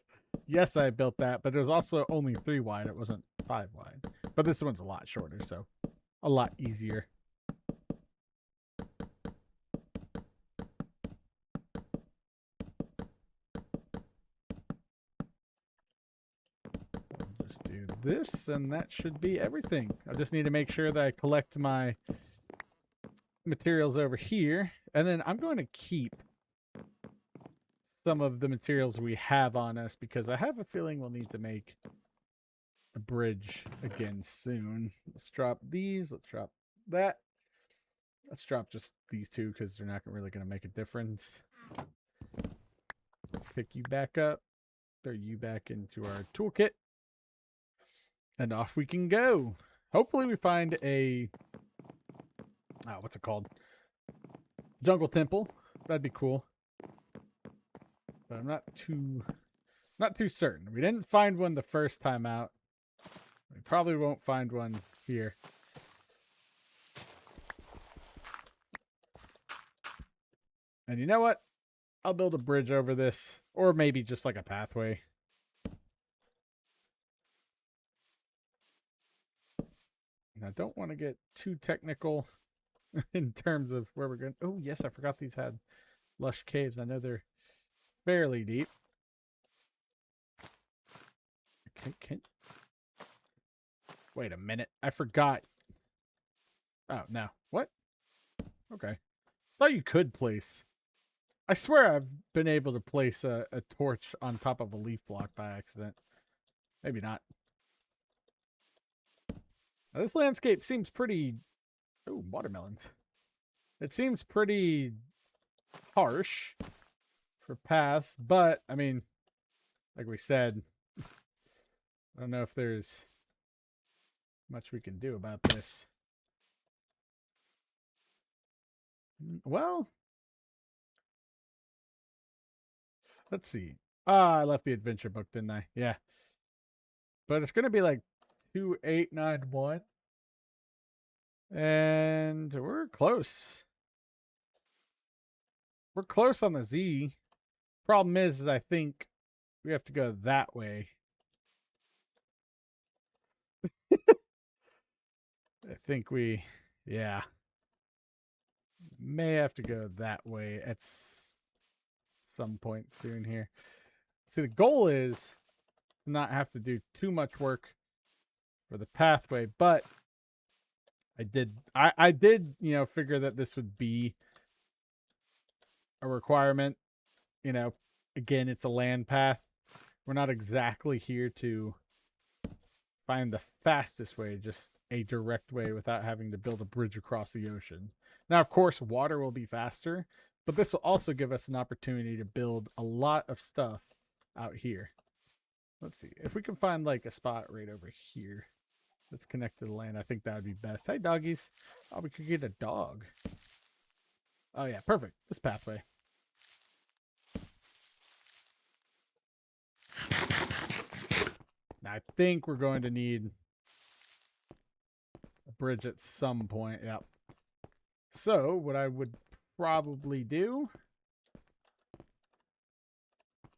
yes, I built that, but it was also only 3 wide. It wasn't 5 wide. But this one's a lot shorter, so a lot easier. I'll just do this, and that should be everything. I just need to make sure that I collect my materials over here, and then I'm going to keep some of the materials we have on us because I have a feeling we'll need to make a bridge again soon. Let's drop these. Let's drop that. Let's drop just these two because they're not really going to make a difference. Pick you back up. Throw you back into our toolkit. And off we can go. Hopefully we find a... what's it called? Jungle temple. That'd be cool. But I'm not too certain. We didn't find one the first time out. We probably won't find one here. And you know what? I'll build a bridge over this, or maybe just like a pathway. And I don't want to get too technical in terms of where we're going. Oh, yes, I forgot these had lush caves. I know they're fairly deep. Okay, wait a minute. I forgot. Oh, no. What? Okay. Thought you could place... I swear I've been able to place a torch on top of a leaf block by accident. Maybe not. Now, this landscape seems pretty... Oh, watermelons. It seems pretty harsh for paths, but, I mean, like we said, I don't know if there's much we can do about this. Well... Let's see. I left the adventure book, didn't I? Yeah. But it's going to be like 2891. And we're close. We're close on the Z. Problem is I think we have to go that way. I think we, yeah. May have to go that way at some point soon here. See, the goal is to not have to do too much work for the pathway, but I did, you know, figure that this would be a requirement. You know, again, it's a land path. We're not exactly here to find the fastest way, just a direct way without having to build a bridge across the ocean. Now, of course, water will be faster, but this will also give us an opportunity to build a lot of stuff out here. Let's see. If we can find like a spot right over here that's connected to the land, I think that would be best. Hey, doggies. Oh, we could get a dog. Oh, yeah. Perfect. This pathway. Now, I think we're going to need a bridge at some point. Yep. So, what I would probably do,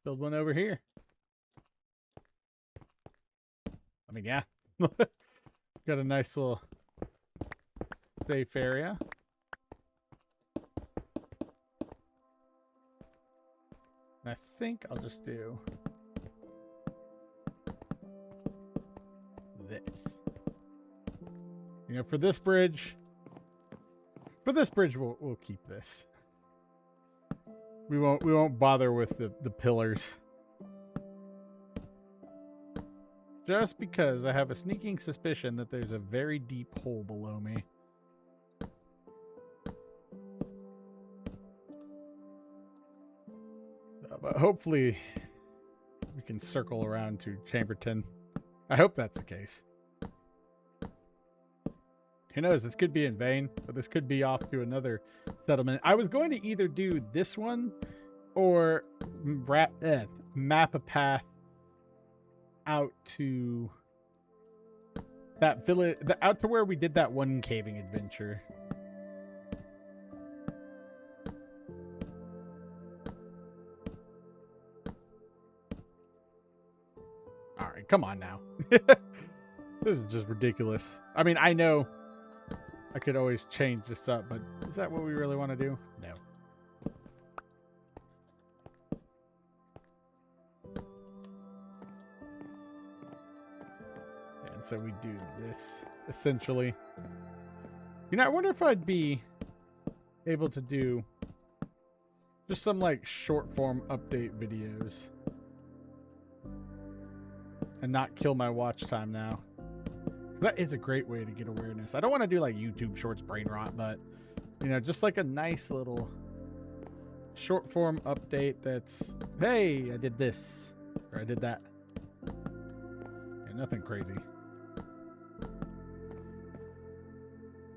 build one over here. I mean, yeah. Got a nice little safe area. And I think I'll just do this. You know, for this bridge, we'll keep this. We won't bother with the pillars. Just because I have a sneaking suspicion that there's a very deep hole below me. But hopefully we can circle around to Chamberton. I hope that's the case. Who knows? This could be in vain, but this could be off to another settlement. I was going to either do this one or map a path out to that village, out to where we did that one caving adventure. come on now. This is just ridiculous. I mean, I know I could always change this up, but is that what we really want to do? No. And so we do this, essentially. You know, I wonder if I'd be able to do just some, like, short-form update videos. And not kill my watch time now. That is a great way to get awareness. I don't want to do like YouTube Shorts brain rot, but you know, just like a nice little short form update that's, hey, I did this or I did that. Yeah, nothing crazy.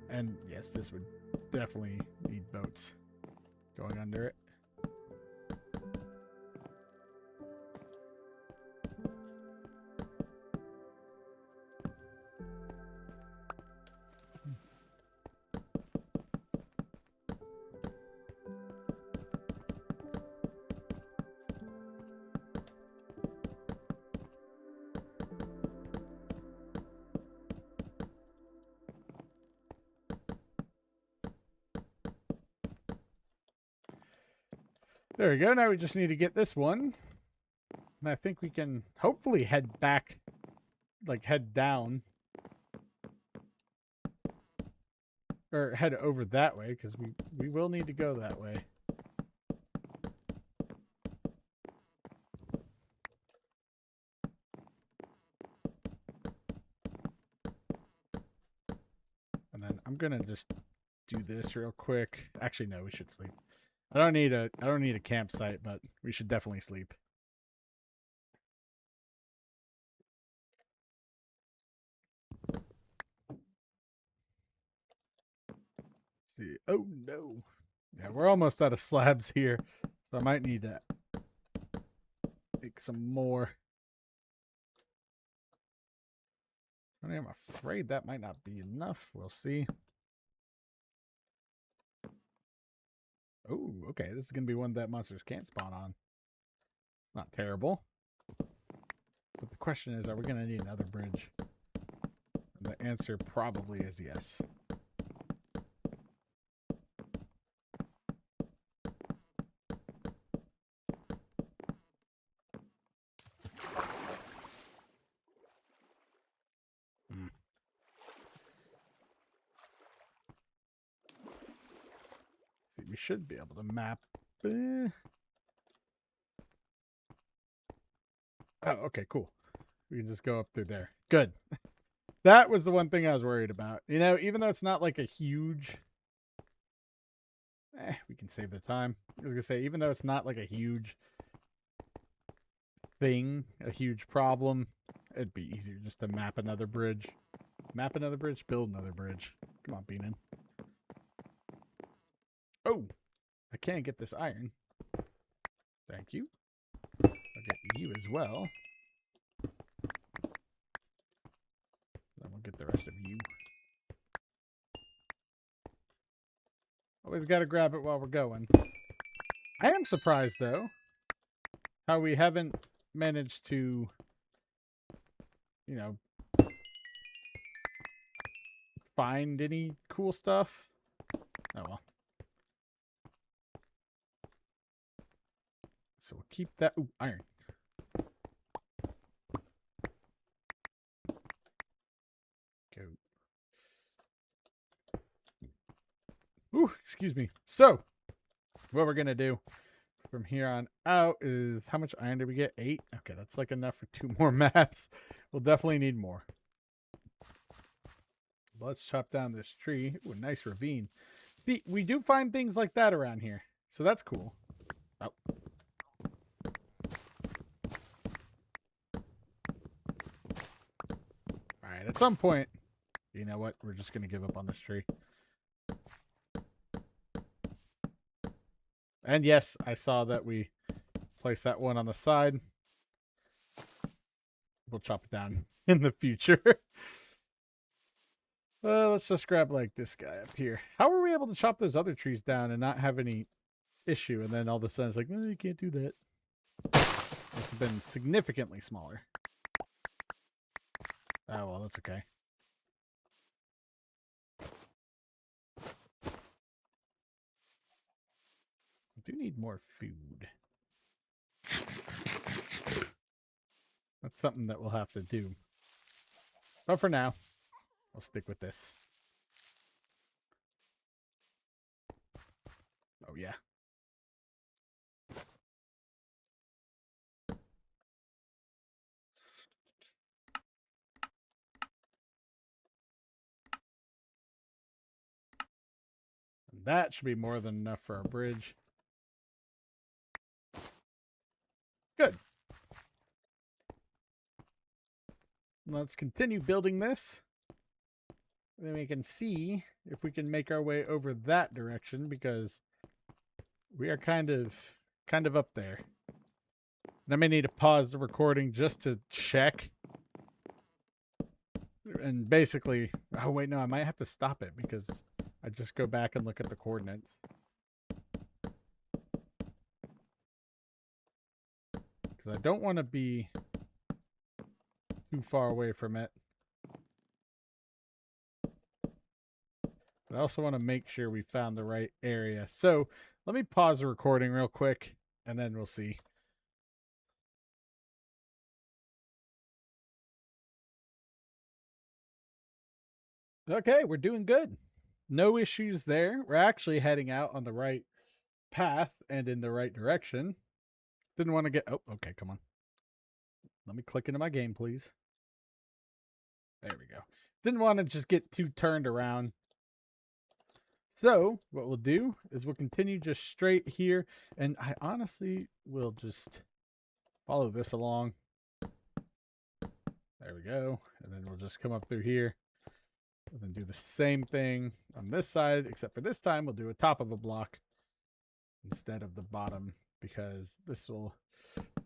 And yes, this would definitely need boats going under it. There we go. Now we just need to get this one. And I think we can hopefully head back, like head down. Or head over that way, because we will need to go that way. And then I'm gonna just do this real quick. Actually, no, we should sleep. I don't need a campsite, but we should definitely sleep. See. Oh no. Yeah, we're almost out of slabs here. So I might need to make some more. I'm afraid that might not be enough. We'll see. Oh, okay. This is going to be one that monsters can't spawn on. Not terrible. But the question is, are we going to need another bridge? And the answer probably is yes. We should be able to map. Oh, okay, cool. We can just go up through there. Good. That was the one thing I was worried about. You know, even though it's not like a huge... we can save the time. I was going to say, even though it's not like a huge thing, a huge problem, it'd be easier just to map another bridge. Map another bridge, build another bridge. Come on, Beanin. Oh, I can't get this iron. Thank you. I'll get you as well. Then we'll get the rest of you. Always got to grab it while we're going. I am surprised, though, how we haven't managed to, you know, find any cool stuff. Oh, well. So we'll keep that. Ooh, iron. Go. Ooh, excuse me. So, what we're going to do from here on out is, how much iron did we get? 8? Okay, that's like enough for 2 more maps. We'll definitely need more. Let's chop down this tree. Ooh, a nice ravine. See, we do find things like that around here. So that's cool. Oh. Alright, at some point, you know what? We're just going to give up on this tree. And yes, I saw that we placed that one on the side. We'll chop it down in the future. Let's just grab like this guy up here. How were we able to chop those other trees down and not have any issue? And then all of a sudden it's like, no, you can't do that. Must have been significantly smaller. Oh, well, that's okay. I do need more food. That's something that we'll have to do. But for now, I'll stick with this. Oh, yeah. And that should be more than enough for our bridge. Good. Let's continue building this. And then we can see if we can make our way over that direction, because we are kind of up there. And I may need to pause the recording just to check. And basically, oh wait, no, I might have to stop it because I just go back and look at the coordinates. Because I don't want to be too far away from it. But I also want to make sure we found the right area. So let me pause the recording real quick and then we'll see. Okay, we're doing good. No issues there. We're actually heading out on the right path and in the right direction. Didn't want to get... Oh, okay, come on. Let me click into my game, please. There we go. Didn't want to just get too turned around. So what we'll do is we'll continue just straight here. And I honestly will just follow this along. There we go. And then we'll just come up through here. And then do the same thing on this side, except for this time we'll do a top of a block instead of the bottom, because this will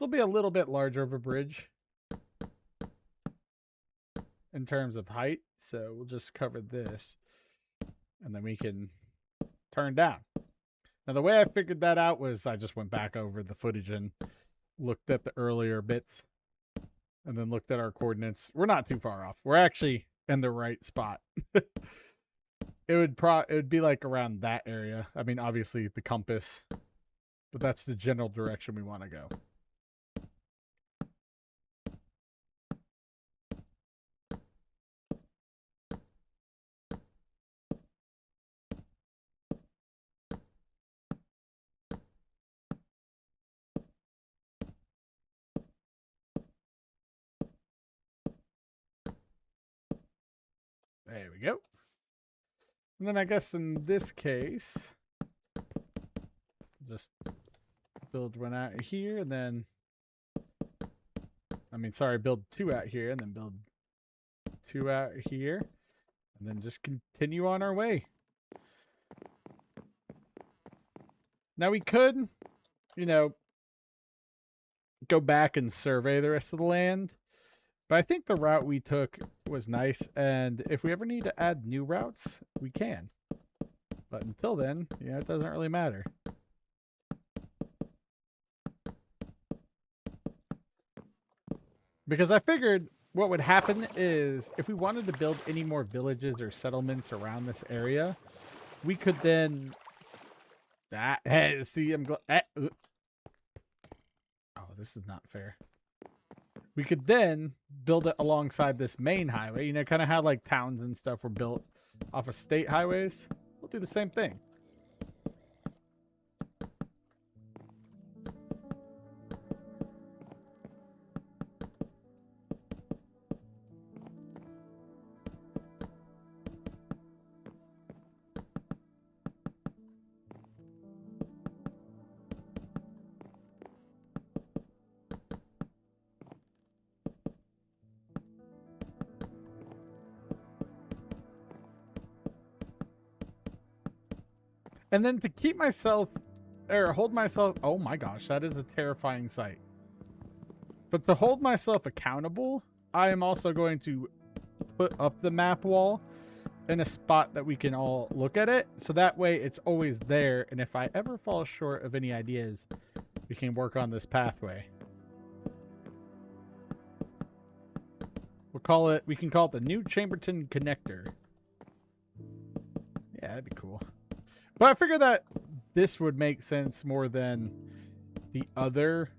be a little bit larger of a bridge in terms of height. So we'll just cover this and then we can turn down. Now the way I figured that out was I just went back over the footage and looked at the earlier bits and then looked at our coordinates. We're not too far off. We're actually in the right spot. It would be like around that area. I mean, obviously the compass, but that's the general direction we want to go. There we go. And then I guess in this case, just build one out here and then, build two out here and then build two out here and then just continue on our way. Now we could, go back and survey the rest of the land. But I think the route we took was nice, and if we ever need to add new routes, we can. But until then, it doesn't really matter. Because I figured what would happen is if we wanted to build any more villages or settlements around this area, we could then... Hey, see, oh, this is not fair. We could then build it alongside this main highway. Kind of how like towns and stuff were built off of state highways. We'll do the same thing. And then to keep myself, or hold myself, oh my gosh, that is a terrifying sight. But to hold myself accountable, I am also going to put up the map wall in a spot that we can all look at it. So that way it's always there. And if I ever fall short of any ideas, we can work on this pathway. We can call it the new Chamberton connector. Yeah, that'd be cool. But I figured that this would make sense more than the other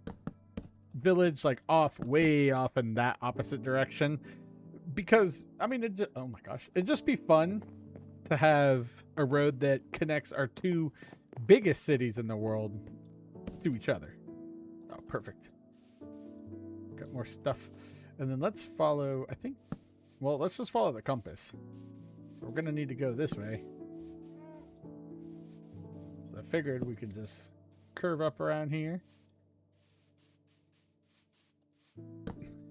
village, like way off in that opposite direction. Because, I mean, oh my gosh, it'd just be fun to have a road that connects our two biggest cities in the world to each other. Oh, perfect. Got more stuff. And then let's follow, I think, well, let's just follow the compass. We're going to need to go this way. So I figured we could just curve up around here.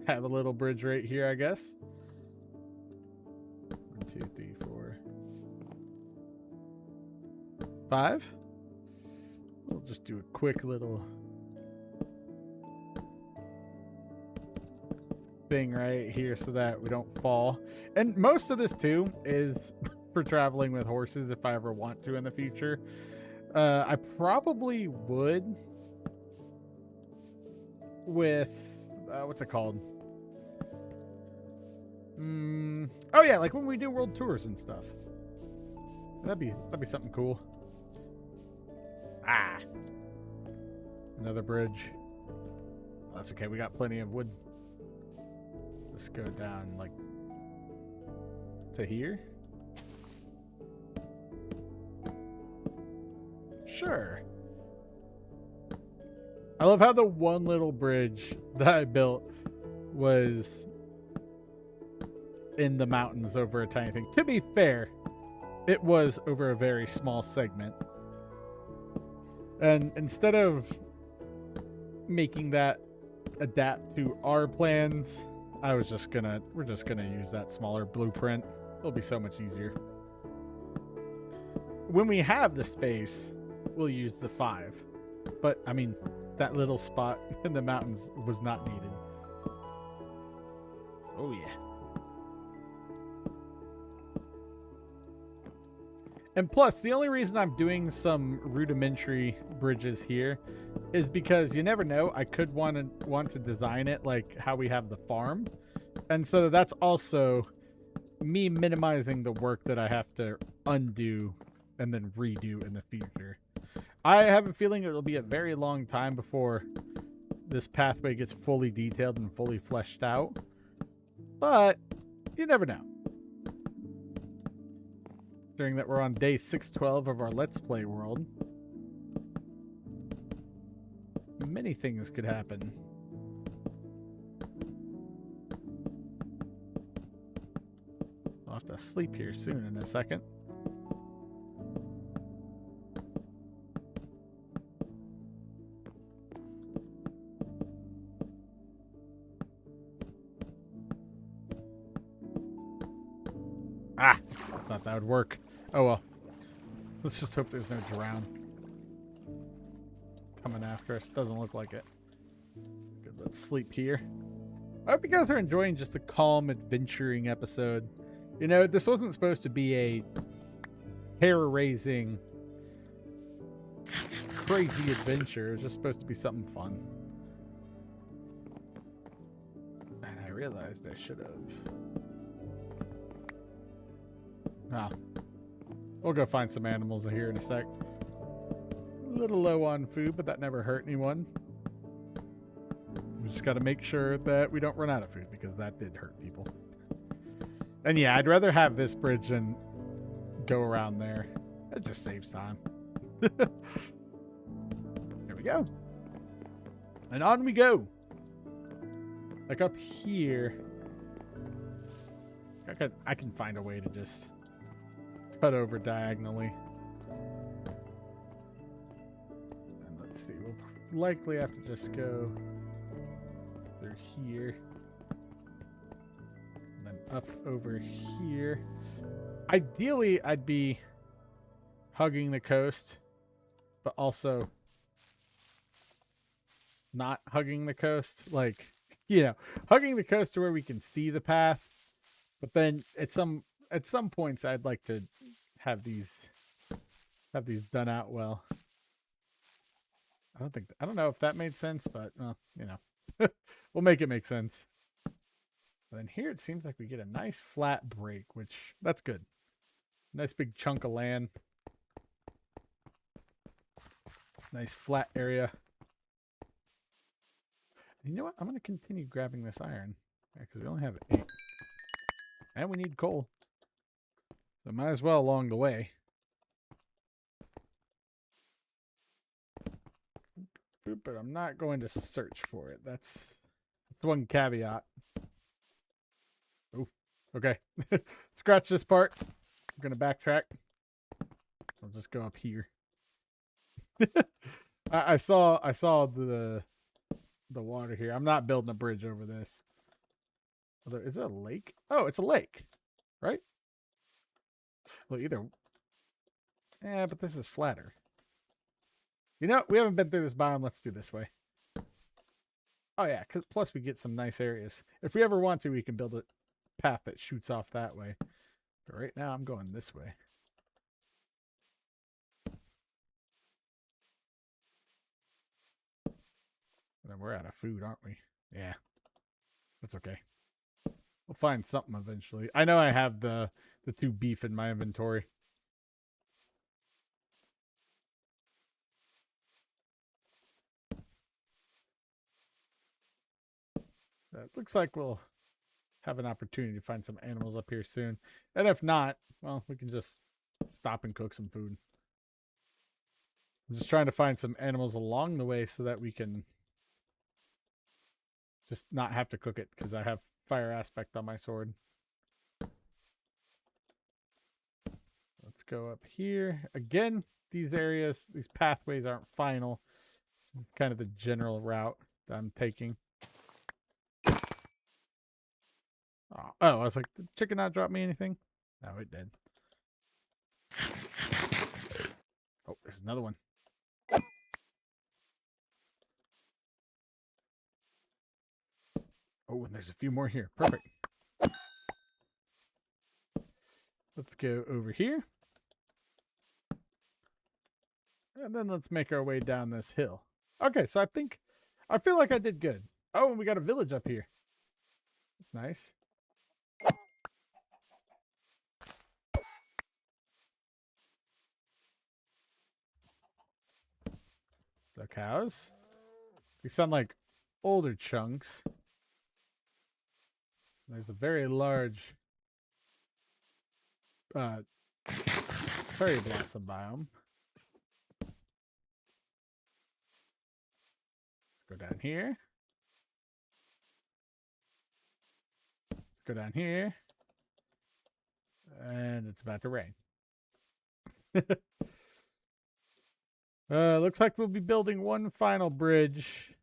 Have a little bridge right here, I guess. 1, 2, 3, 4, 5. We'll just do a quick little thing right here so that we don't fall. And most of this too is for traveling with horses if I ever want to in the future. I probably would with what's it called? Oh yeah, like when we do world tours and stuff. That'd be something cool. Ah, another bridge. That's okay. We got plenty of wood. Let's go down like to here. Sure. I love how the one little bridge that I built was in the mountains over a tiny thing. To be fair, it was over a very small segment. And instead of making that adapt to our plans, we're just gonna use that smaller blueprint. It'll be so much easier. When we have the space, we'll use the 5. But I mean, that little spot in the mountains was not needed. Oh yeah. And plus, the only reason I'm doing some rudimentary bridges here is because you never know. I could want to design it like how we have the farm. And so that's also me minimizing the work that I have to undo and then redo in the future. I have a feeling it'll be a very long time before this pathway gets fully detailed and fully fleshed out. But you never know. Considering that we're on day 612 of our Let's Play world, many things could happen. I'll have to sleep here soon in a second. Ah, thought that would work. Oh well. Let's just hope there's no drown coming after us. Doesn't look like it. Good, let's sleep here. I hope you guys are enjoying just a calm adventuring episode. You know, this wasn't supposed to be a hair-raising, crazy adventure. It was just supposed to be something fun. And I realized I should have. Ah. We'll go find some animals here in a sec. A little low on food, but that never hurt anyone. We just got to make sure that we don't run out of food, because that did hurt people. And yeah, I'd rather have this bridge than go around there. It just saves time. There we go. And on we go. Like up here. I can find a way to just cut over diagonally. And let's see, we'll likely have to just go through here. And then up over here. Ideally, I'd be hugging the coast, but also not hugging the coast. Like, you know, hugging the coast to where we can see the path. But then at some points, I'd like to have these done out well. I don't know if that made sense, but you know, we'll make it make sense. And then here it seems like we get a nice flat break, which that's good. Nice big chunk of land. Nice flat area. And you know what? I'm going to continue grabbing this iron. Because we only have 8. And we need coal. So might as well along the way. But I'm not going to search for it. That's one caveat. Oh, okay. Scratch this part. I'm going to backtrack. I'll just go up here. I saw the water here. I'm not building a bridge over this. Is it a lake? Oh, it's a lake, right? Well, either. Yeah, but this is flatter. You know, we haven't been through this biome. Let's do this way. Oh yeah, plus we get some nice areas. If we ever want to, we can build a path that shoots off that way. But right now, I'm going this way. And then we're out of food, aren't we? Yeah, that's okay. We'll find something eventually. I know I have the 2 beef in my inventory. It looks like we'll have an opportunity to find some animals up here soon. And if not, well, we can just stop and cook some food. I'm just trying to find some animals along the way so that we can just not have to cook it because I have fire aspect on my sword. Let's go up here. Again, these areas, these pathways aren't final. It's kind of the general route that I'm taking. Oh, I was like, did the chicken not drop me anything? No, it did. Oh, there's another one. Oh, and there's a few more here. Perfect. Let's go over here. And then let's make our way down this hill. Okay, so I feel like I did good. Oh, and we got a village up here. That's nice. The cows. They sound like older chunks. There's a very large cherry blossom biome. Let's go down here. Let's go down here. And it's about to rain. Looks like we'll be building one final bridge.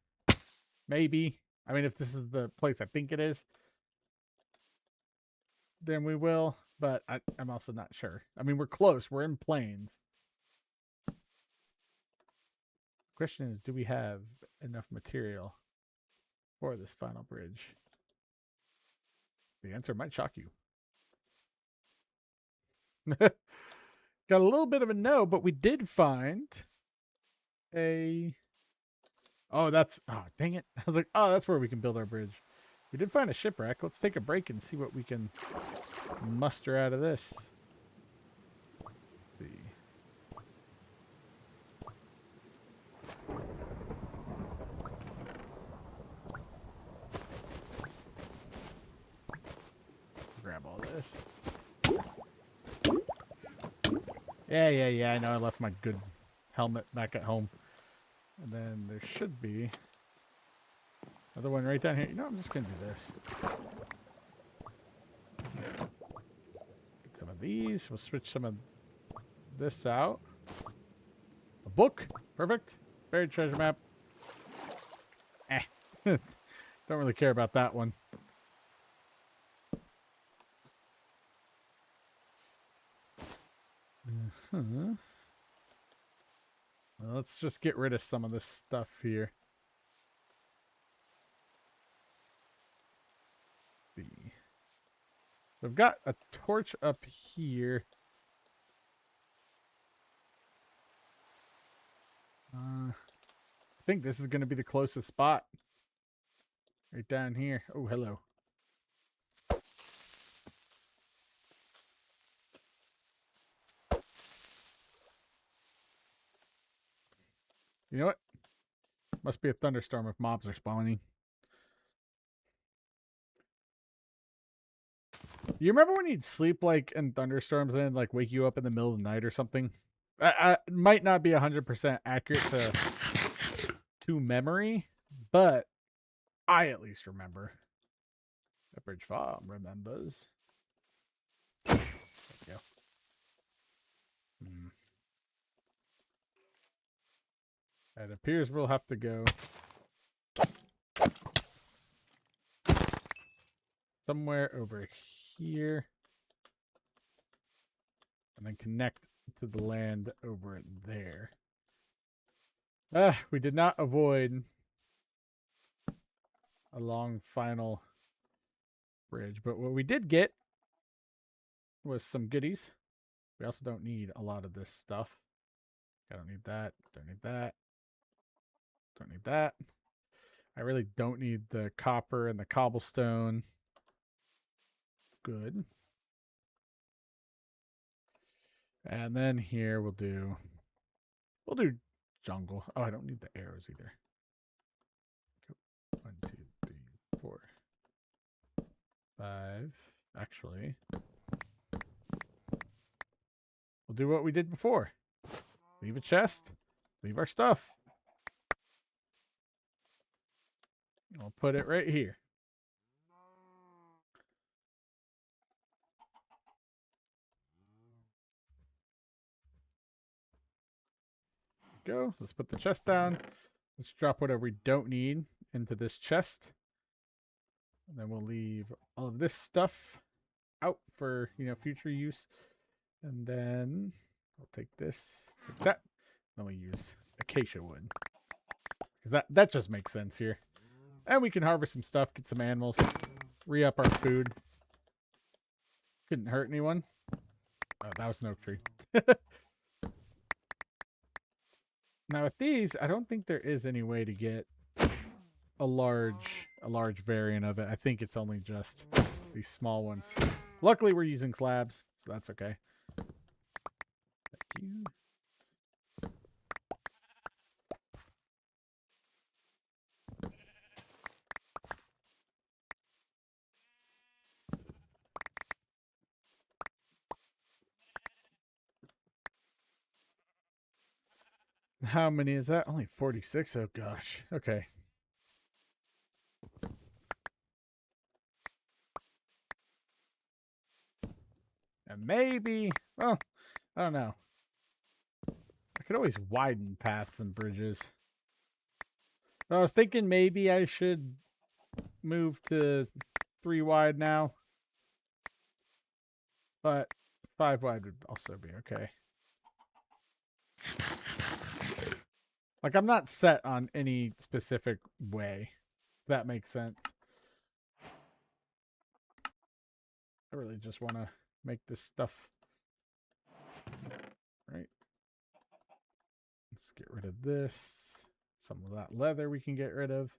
Maybe. I mean, if this is the place I think it is, then we will. But I'm also not sure. I mean, we're close. We're in plains. Question is, do we have enough material for this final bridge? The answer might shock you. Got a little bit of a no, but we did find a... Oh, dang it. I was like, oh, that's where we can build our bridge. We did find a shipwreck. Let's take a break and see what we can muster out of this. Let's see. Grab all this. Yeah. I know I left my good helmet back at home. And then there should be another one right down here. You know, I'm just going to do this. Get some of these. We'll switch some of this out. A book. Perfect. Buried treasure map. Don't really care about that one. Well, let's just get rid of some of this stuff here. We've got a torch up here. I think this is going to be the closest spot. Right down here. Oh, hello. You know what? Must be a thunderstorm if mobs are spawning. You remember when you'd sleep like in thunderstorms and like wake you up in the middle of the night or something? I might not be 100% accurate to memory, but I at least remember. That bridge farm remembers. There we go. It appears we'll have to go somewhere over here and then connect to the land over there. We did not avoid a long final bridge, but what we did get was some goodies. We also don't need a lot of this stuff. I don't need that. Don't need that. Don't need that. I really don't need the copper and the cobblestone. Good. And then here we'll do jungle. Oh, I don't need the arrows either. 1, 2, 3, 4, 5. Actually, we'll do what we did before. Leave a chest. Leave our stuff. I'll put it right here. Go. Let's put the chest down. Let's drop whatever we don't need into this chest. And then we'll leave all of this stuff out for, future use. And then I'll take this, take that. Then we'll use acacia wood. Because that just makes sense here. And we can harvest some stuff, get some animals, re-up our food. Couldn't hurt anyone. Oh, that was an oak tree. Now with these, I don't think there is any way to get a large variant of it. I think it's only just these small ones. Luckily, we're using slabs, so that's okay. Thank you. How many is that? Only 46. Oh gosh. Okay. And maybe, well, I don't know. I could always widen paths and bridges. I was thinking maybe I should move to 3 wide now. But 5 wide would also be okay. Like, I'm not set on any specific way. If that makes sense. I really just want to make this stuff. Right. Let's get rid of this. Some of that leather we can get rid of.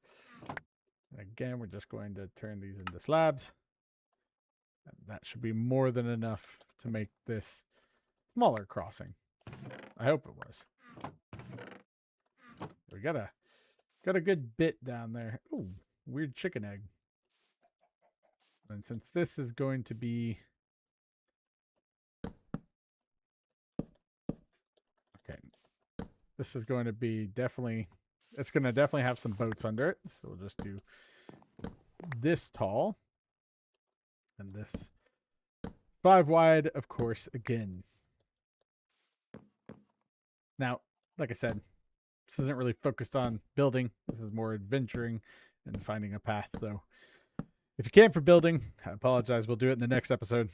And again, we're just going to turn these into slabs. And that should be more than enough to make this smaller crossing. I hope it was. We got a good bit down there. Ooh, weird chicken egg. And since this is going to be okay, this is going to be it's going to definitely have some boats under it. So we'll just do this tall and this 5 wide, of course, again. Now, like I said, this isn't really focused on building. This is more adventuring and finding a path. So if you can for building, I apologize. We'll do it in the next episode.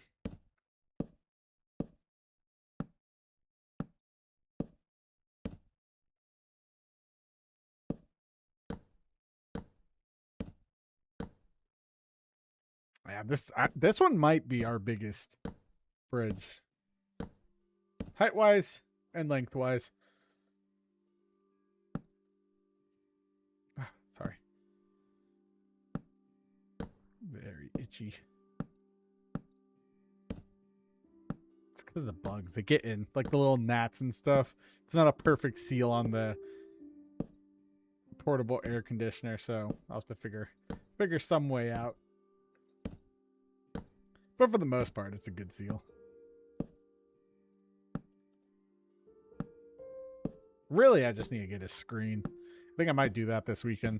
Yeah, this one might be our biggest bridge. Height-wise and lengthwise. Sorry. Very itchy. It's because of the bugs. They get in. Like the little gnats and stuff. It's not a perfect seal on the portable air conditioner, so I'll have to figure some way out. But for the most part, it's a good seal. Really, I just need to get his screen. I think I might do that this weekend.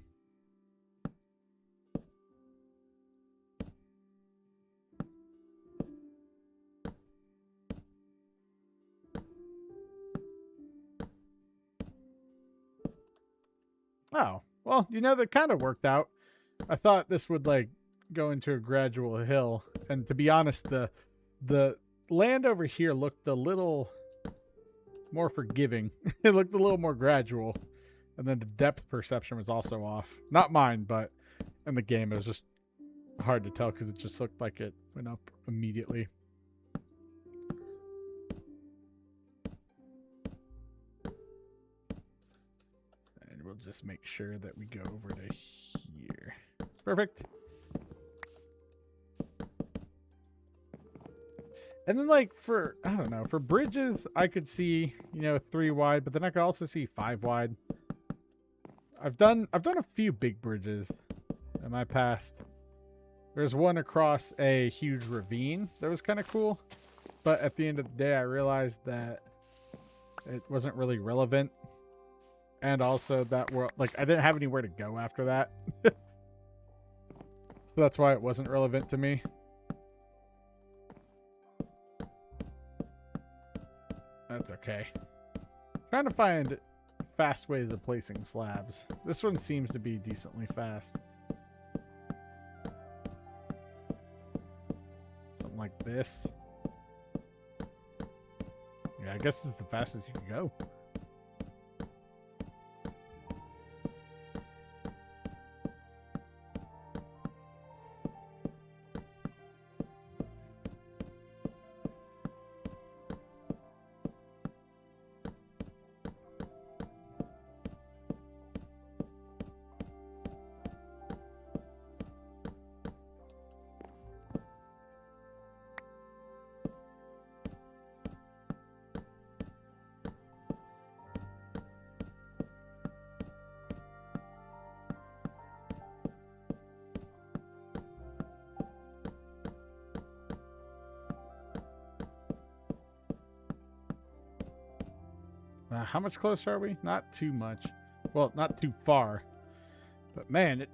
Oh, well, you know, that kind of worked out. I thought this would, like, go into a gradual hill. And to be honest, the land over here looked a little more forgiving. It looked a little more gradual. And then the depth perception was also off. Not mine, but in the game it was just hard to tell because it just looked like it went up immediately. And we'll just make sure that we go over to here. Perfect. And then, like, for, I don't know, for bridges, I could see, you know, 3 wide, but then I could also see 5 wide. I've done a few big bridges in my past. There's one across a huge ravine that was kind of cool, but at the end of the day, I realized that it wasn't really relevant. And also that world, like, I didn't have anywhere to go after that. So that's why it wasn't relevant to me. That's okay. Trying to find fast ways of placing slabs. This one seems to be decently fast. Something like this. Yeah, I guess it's the fastest you can go. How much closer are we? Not too much. Well, not too far. But man,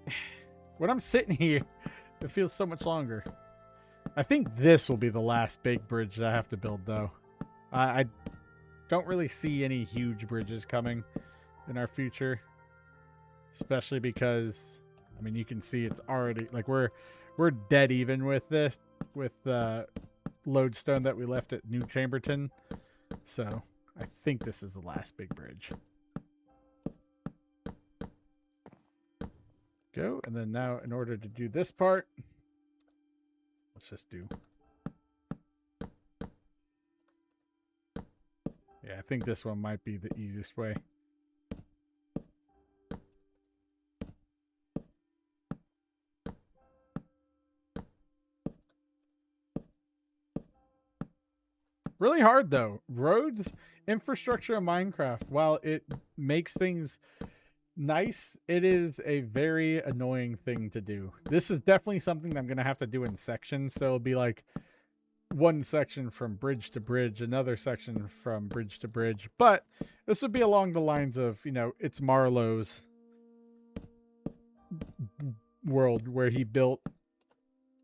when I'm sitting here, it feels so much longer. I think this will be the last big bridge that I have to build, though. I don't really see any huge bridges coming in our future. Especially because, I mean, you can see it's already, like, we're dead even with this, with the lodestone that we left at New Chamberton. So I think this is the last big bridge. Go, and then now in order to do this part, let's just do. Yeah, I think this one might be the easiest way. Really hard though. Roads, infrastructure in Minecraft, while it makes things nice, it is a very annoying thing to do. This is definitely something that I'm going to have to do in sections. So it'll be like one section from bridge to bridge, another section from bridge to bridge. But this would be along the lines of, you know, it's Marlowe's world where he built,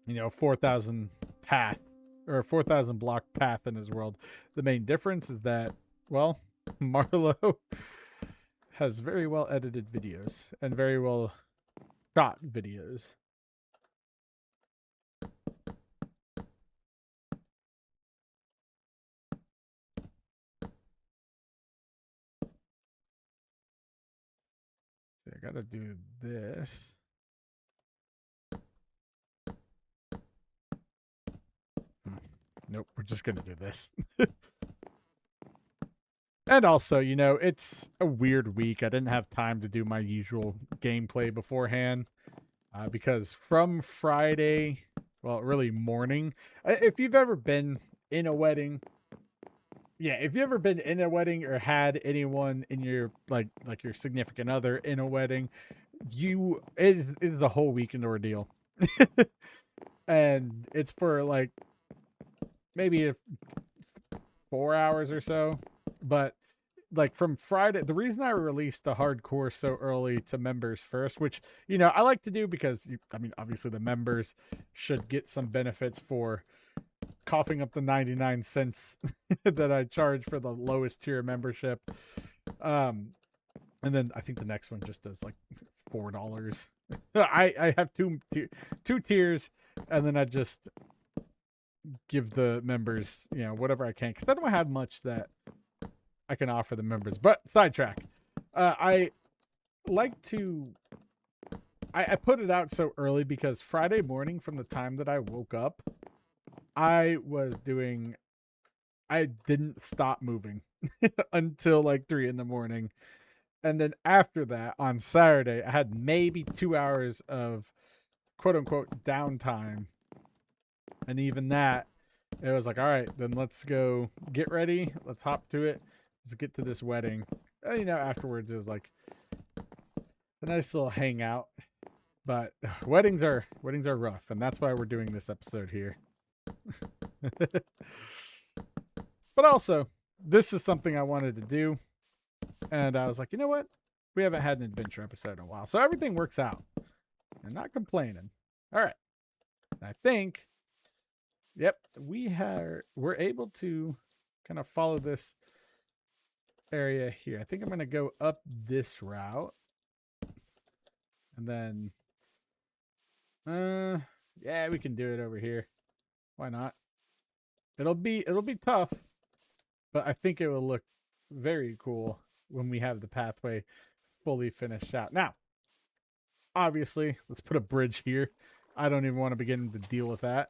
you know, 4,000 path or 4,000 block path in his world. The main difference is that, well, Marlowe has very well edited videos and very well shot videos. So I gotta do this. Nope, we're just gonna do this. And also, you know, it's a weird week. I didn't have time to do my usual gameplay beforehand. Because from Friday, well, really morning. If you've ever been in a wedding, yeah, if you ever been in a wedding or had anyone in your like your significant other in a wedding, it is the whole weekend ordeal. And it's for like maybe 4 hours or so. But like from Friday, the reason I released the hardcore so early to members first, which I like to do because I mean obviously the members should get some benefits for coughing up the 99 cents that I charge for the lowest tier membership. And then I think the next one just does like $4. I have two tiers, and then I just give the members whatever I can, because I don't have much that I can offer the members. But sidetrack. I like to. I put it out so early because Friday morning, from the time that I woke up, I didn't stop moving until like 3 a.m. And then after that, on Saturday, I had maybe 2 hours of quote unquote downtime. And even that, it was like, all right, then let's go get ready. Let's hop to it. Let's get to this wedding. And, afterwards, it was like a nice little hangout. But weddings are rough. And that's why we're doing this episode here. But also, this is something I wanted to do. And I was like, you know what? We haven't had an adventure episode in a while. So everything works out. I'm not complaining. All right. I think, yep, we're able to kind of follow this area here. I think I'm going to go up this route. And then, yeah, we can do it over here. Why not? It'll be tough, but I think it will look very cool when we have the pathway fully finished out. Now, obviously, let's put a bridge here. I don't even want to begin to deal with that.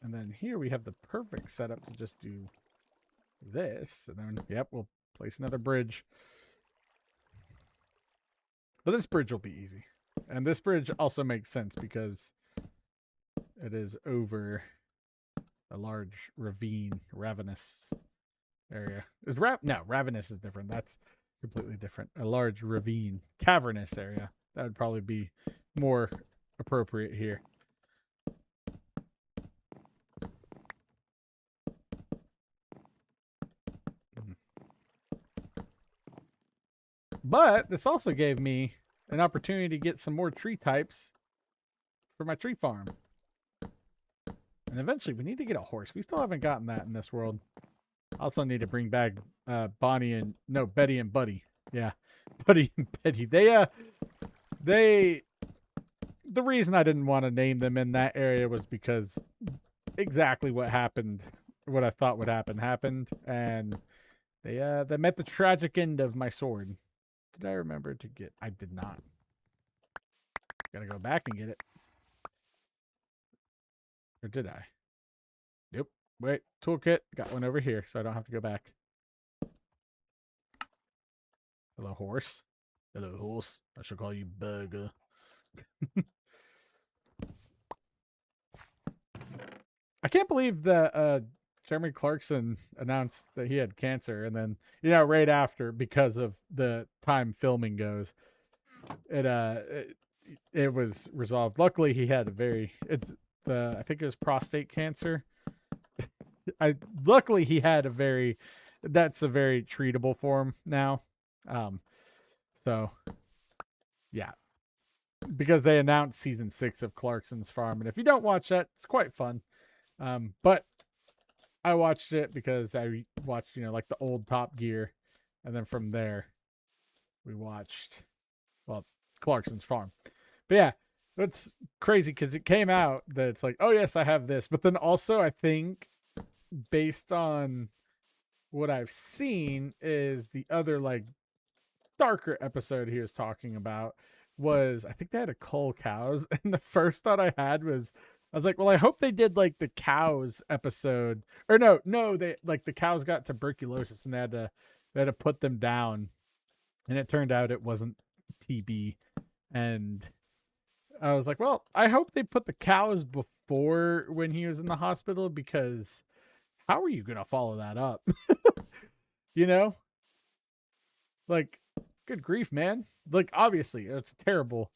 And then here we have the perfect setup to just do this. And then, yep, we'll place another bridge. But this bridge will be easy. And this bridge also makes sense because it is over a large ravine, ravenous area. No, ravenous is different. That's completely different. A large ravine, cavernous area. That would probably be more appropriate here. But this also gave me an opportunity to get some more tree types for my tree farm. And eventually we need to get a horse. We still haven't gotten that in this world. Also need to bring back Betty and Buddy. Yeah. Buddy and Betty. The reason I didn't want to name them in that area was because exactly what happened, what I thought would happen, happened. And they met the tragic end of my sword. Did I remember to get? I did not. Gotta go back and get it. Or did I? Nope. Wait, toolkit. Got one over here, so I don't have to go back. Hello, horse. Hello, horse. I should call you Burger. I can't believe that Jeremy Clarkson announced that he had cancer, and then right after, because of the time filming goes, it was resolved. Luckily, he had I think it was prostate cancer. Luckily he had that's a very treatable form now. So yeah, because they announced season 6 of Clarkson's Farm, and if you don't watch that, it's quite fun. But I watched it because I watched, like the old Top Gear. And then from there, we watched, Clarkson's Farm. But yeah, that's crazy because it came out that it's like, oh, yes, I have this. But then also, I think, based on what I've seen, is the other, darker episode he was talking about was, I think they had to cull cows. And the first thought I had was, I was like, well, I hope they did the cows episode, or no, they the cows got tuberculosis and they had to put them down, and it turned out it wasn't TB. And I was like, well, I hope they put the cows before when he was in the hospital, because how are you going to follow that up? You know? Like, good grief, man. Like, obviously, it's a terrible,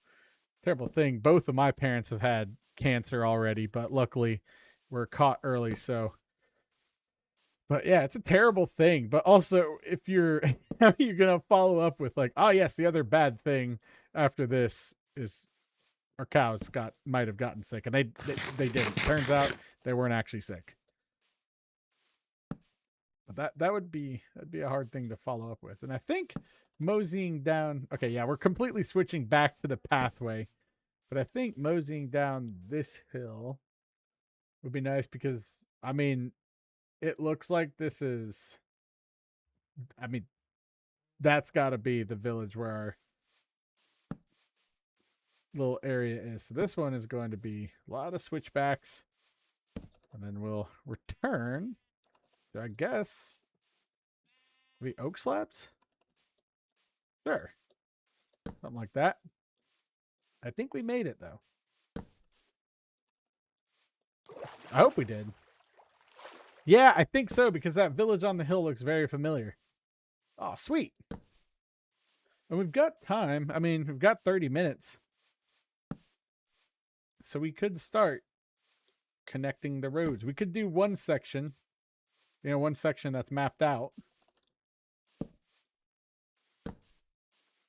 terrible thing. Both of my parents have had cancer already, but luckily we're caught early. So, but yeah, it's a terrible thing. But also, if you're, how are you going to follow up with, like, oh, yes, the other bad thing after this is our cows might have gotten sick, and they didn't. Turns out they weren't actually sick. But that'd be a hard thing to follow up with. And I think moseying down, okay, yeah, we're completely switching back to the pathway, but I think moseying down this hill would be nice, because I mean, it looks like this is, I mean, that's got to be the village where our little area is. So this one is going to be a lot of switchbacks, and then we'll return to, I guess, the oak slabs. Sure, something like that. I think we made it, though. I hope we did. Yeah, I think so, because that village on the hill looks very familiar. Oh, sweet. And we've got time. I mean, we've got 30 minutes. So we could start connecting the roads. We could do one section, one section that's mapped out.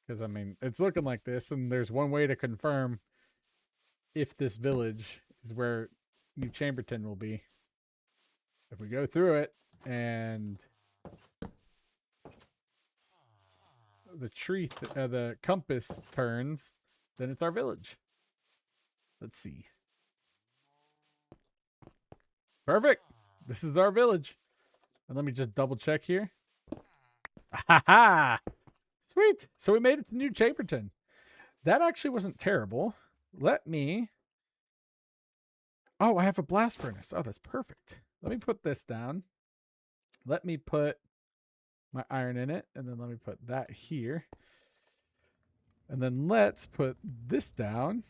Because, I mean, it's looking like this, and there's one way to confirm if this village is where New Chamberton will be. If we go through it, and the compass turns, then it's our village. Let's see. Perfect. This is our village. And let me just double check here. Ha ha! Sweet. So we made it to New Chamberton. That actually wasn't terrible. Let me... Oh, I have a blast furnace. Oh, that's perfect. Let me put this down. Let me put my iron in it. And then let me put that here. And then let's put this down.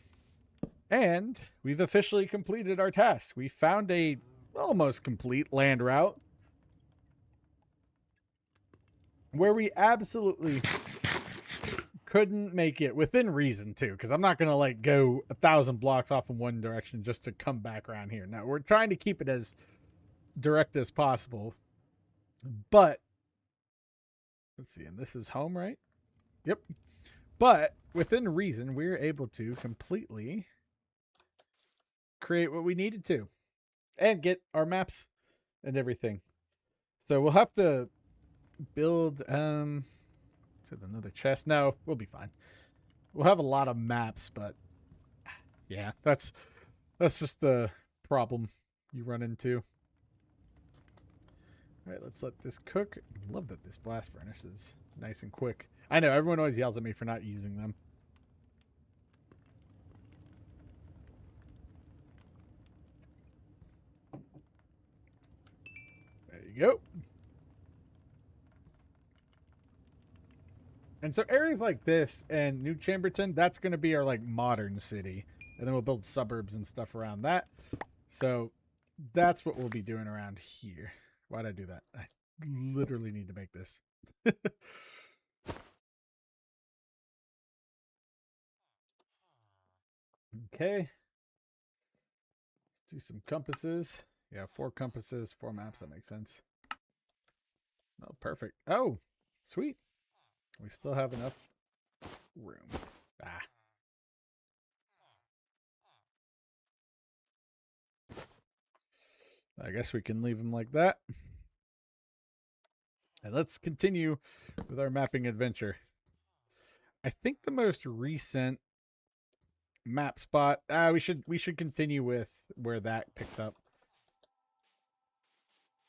And we've officially completed our task. We found a almost complete land route where we absolutely couldn't make it, within reason too, because I'm not going to like go 1,000 blocks off in one direction just to come back around here. No, we're trying to keep it as direct as possible. But let's see, and this is home, right? Yep. But within reason, we were able to completely create what we needed to and get our maps and everything. So we'll have to build another chest. No, we'll be fine. We'll have a lot of maps, but yeah, that's just the problem you run into. All right, let's let this cook. I love that this blast furnace is nice and quick. I know everyone always yells at me for not using them. There you go. And so areas like this and New Chamberton, that's going to be our like modern city. And then we'll build suburbs and stuff around that. So that's what we'll be doing around here. Why'd I do that? I literally need to make this. Okay. Do some compasses. Yeah, 4 compasses, 4 maps. That makes sense. Oh, perfect. Oh, sweet. We still have enough room. Ah. I guess we can leave them like that. And let's continue with our mapping adventure. I think the most recent map spot, we should continue with where that picked up.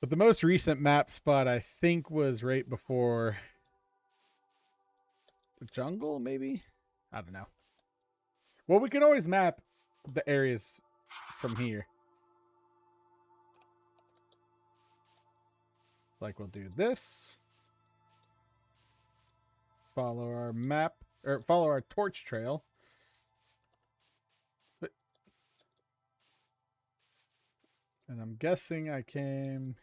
But the most recent map spot I think was right before the jungle, maybe? I don't know. Well, we can always map the areas from here. Like we'll do this. Follow our map, or follow our torch trail. But And I'm guessing I came,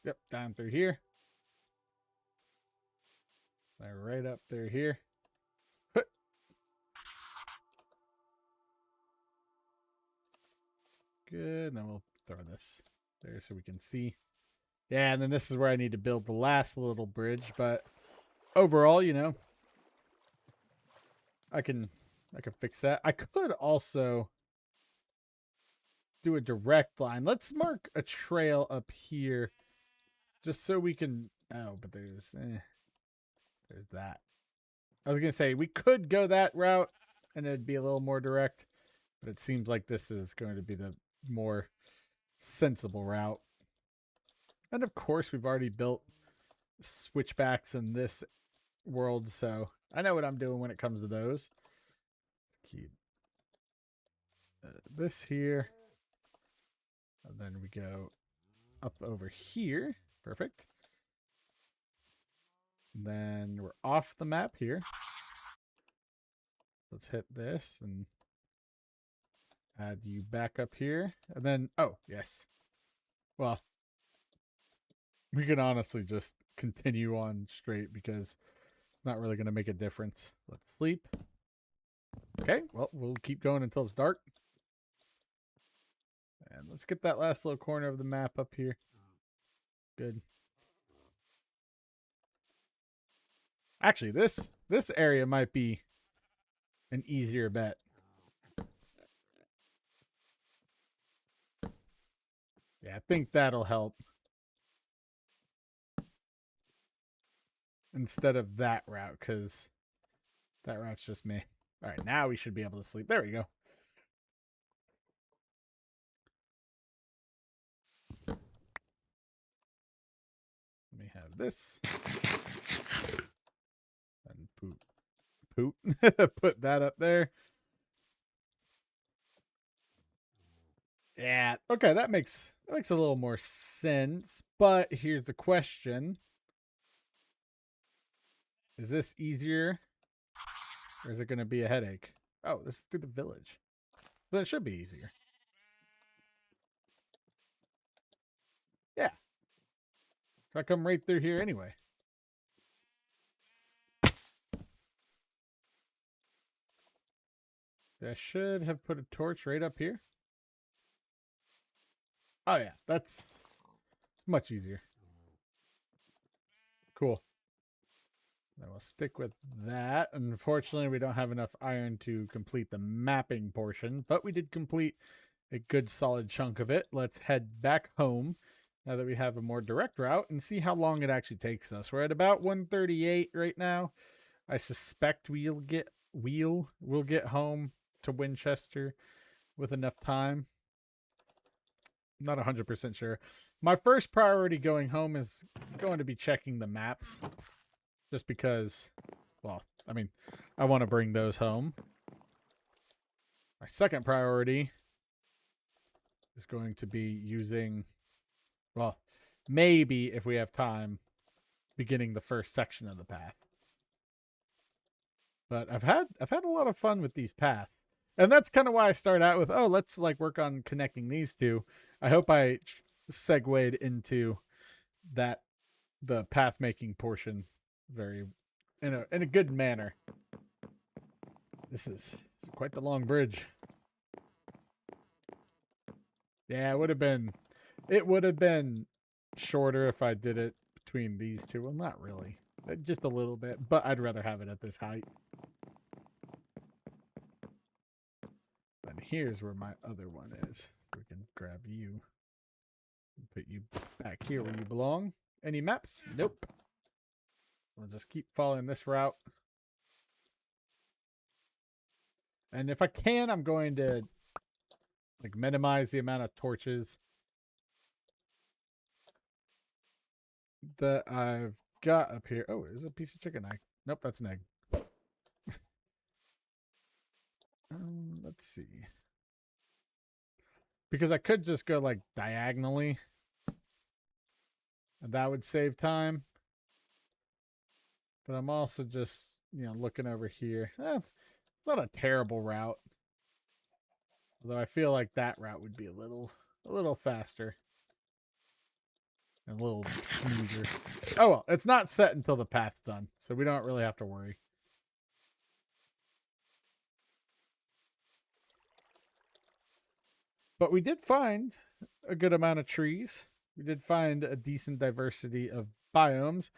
yep, down through here. Right up there here. Good. And then we'll throw this there so we can see. Yeah, and then this is where I need to build the last little bridge, but overall, you know, I can fix that. I could also do a direct line. Let's mark a trail up here just so we can, oh, but there's that. I was going to say we could go that route and it'd be a little more direct, but it seems like this is going to be the more sensible route. And of course, we've already built switchbacks in this world, so I know what I'm doing when it comes to those. Keep this here. And then we go up over here. Perfect. And then we're off the map here. Let's hit this and add you back up here. And then, oh, yes. Well, we can honestly just continue on straight because it's not really going to make a difference. Let's sleep. Okay, well, we'll keep going until it's dark. And let's get that last little corner of the map up here. Good. Actually, this area might be an easier bet. Yeah, I think that'll help. Instead of that route, because that route's just me. All right, now we should be able to sleep. There we go. Let me have this. And poop. Put that up there. Yeah, okay, that makes a little more sense. But here's the question. Is this easier? Or is it going to be a headache? Oh, this is through the village. Then it should be easier. Yeah. I come right through here anyway. I should have put a torch right up here. Oh yeah, that's much easier. Cool. Then we'll stick with that. Unfortunately, we don't have enough iron to complete the mapping portion, but we did complete a good solid chunk of it. Let's head back home now that we have a more direct route and see how long it actually takes us. We're at about 1:38 right now. I suspect we'll get home to Winchester with enough time. I'm not 100% sure. My first priority going home is going to be checking the maps. Just because, well, I mean, I want to bring those home. My second priority is going to be using, well, maybe if we have time, beginning the first section of the path. But I've had a lot of fun with these paths. And that's kind of why I start out with, oh, let's like work on connecting these two. I hope I segued into that, the path making portion very in a good manner. This is quite the long bridge. Yeah, it would have been shorter if I did it between these two. Well, not really. Just a little bit, but I'd rather have it at this height. And here's where my other one is. We can grab you and put you back here where you belong. Any maps? Nope. We'll just keep following this route. And if I can, I'm going to like minimize the amount of torches that I've got up here. Oh, there's a piece of chicken egg. Nope, that's an egg. Let's see. Because I could just go like diagonally. And that would save time. But I'm also just, looking over here. It's not a terrible route. Although I feel like that route would be a little a little faster. And a little smoother. Oh well, it's not set until the path's done, so we don't really have to worry. But we did find a good amount of trees. We did find a decent diversity of biomes.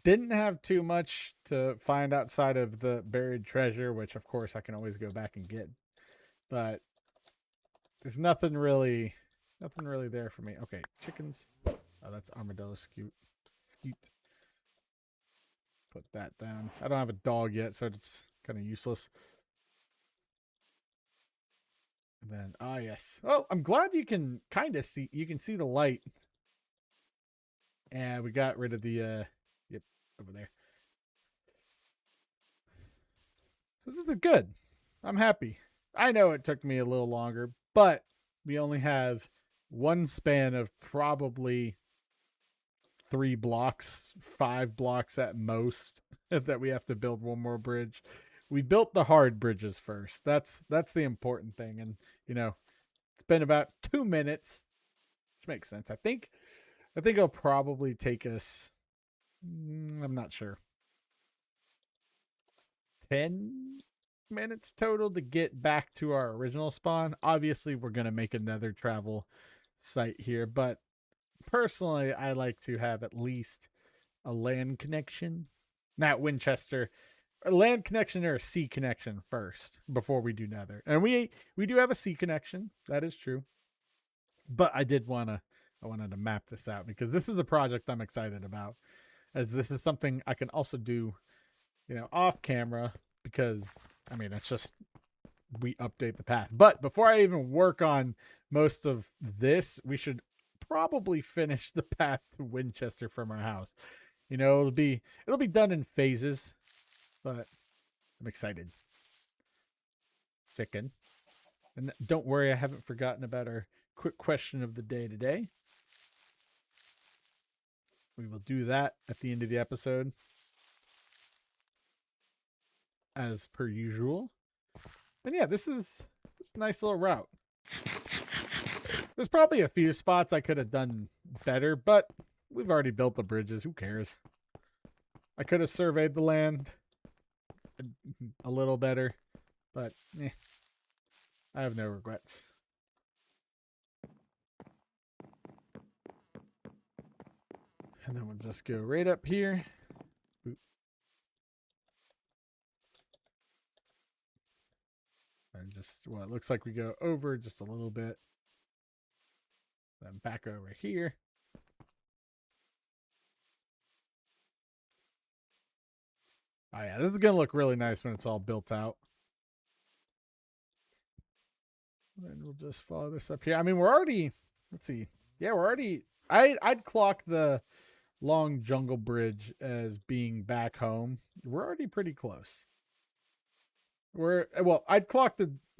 Didn't have too much to find outside of the buried treasure, which of course I can always go back and get. But there's nothing really there for me. Okay, chickens. Oh, that's armadillo scoot. Put that down. I don't have a dog yet, so it's kind of useless. And then, yes. Oh, I'm glad you can kind of see. You can see the light. And we got rid of the, yep, over there. This is good. I'm happy. I know it took me a little longer, but we only have one span of probably 3 blocks, 5 blocks at most that we have to build one more bridge. We built the hard bridges first. That's the important thing. And, you know, it's been about 2 minutes, which makes sense. I think it'll probably take us, I'm not sure, 10 minutes total to get back to our original spawn. Obviously, we're going to make another travel site here, but personally, I like to have at least a land connection. Not Winchester. A land connection or a sea connection first before we do nether. And we do have a sea connection. That is true. But I wanted to map this out because this is a project I'm excited about, as this is something I can also do, you know, off camera, because I mean, it's just we update the path. But before I even work on most of this, we should probably finish the path to Winchester from our house. You know, it'll be done in phases, but I'm excited. Chicken. And don't worry, I haven't forgotten about our quick question of the day today. We will do that at the end of the episode, as per usual. And yeah, this is a nice little route. There's probably a few spots I could have done better, but we've already built the bridges. Who cares? I could have surveyed the land a little better, but I have no regrets. And then we'll just go right up here. Oop. And just, well, it looks like we go over just a little bit. Then back over here. Oh yeah, this is going to look really nice when it's all built out. And then we'll just follow this up here. I mean, we're already, let's see. Yeah, we're already, I'd clock the long jungle bridge as being back home. We're already pretty close. I'd clock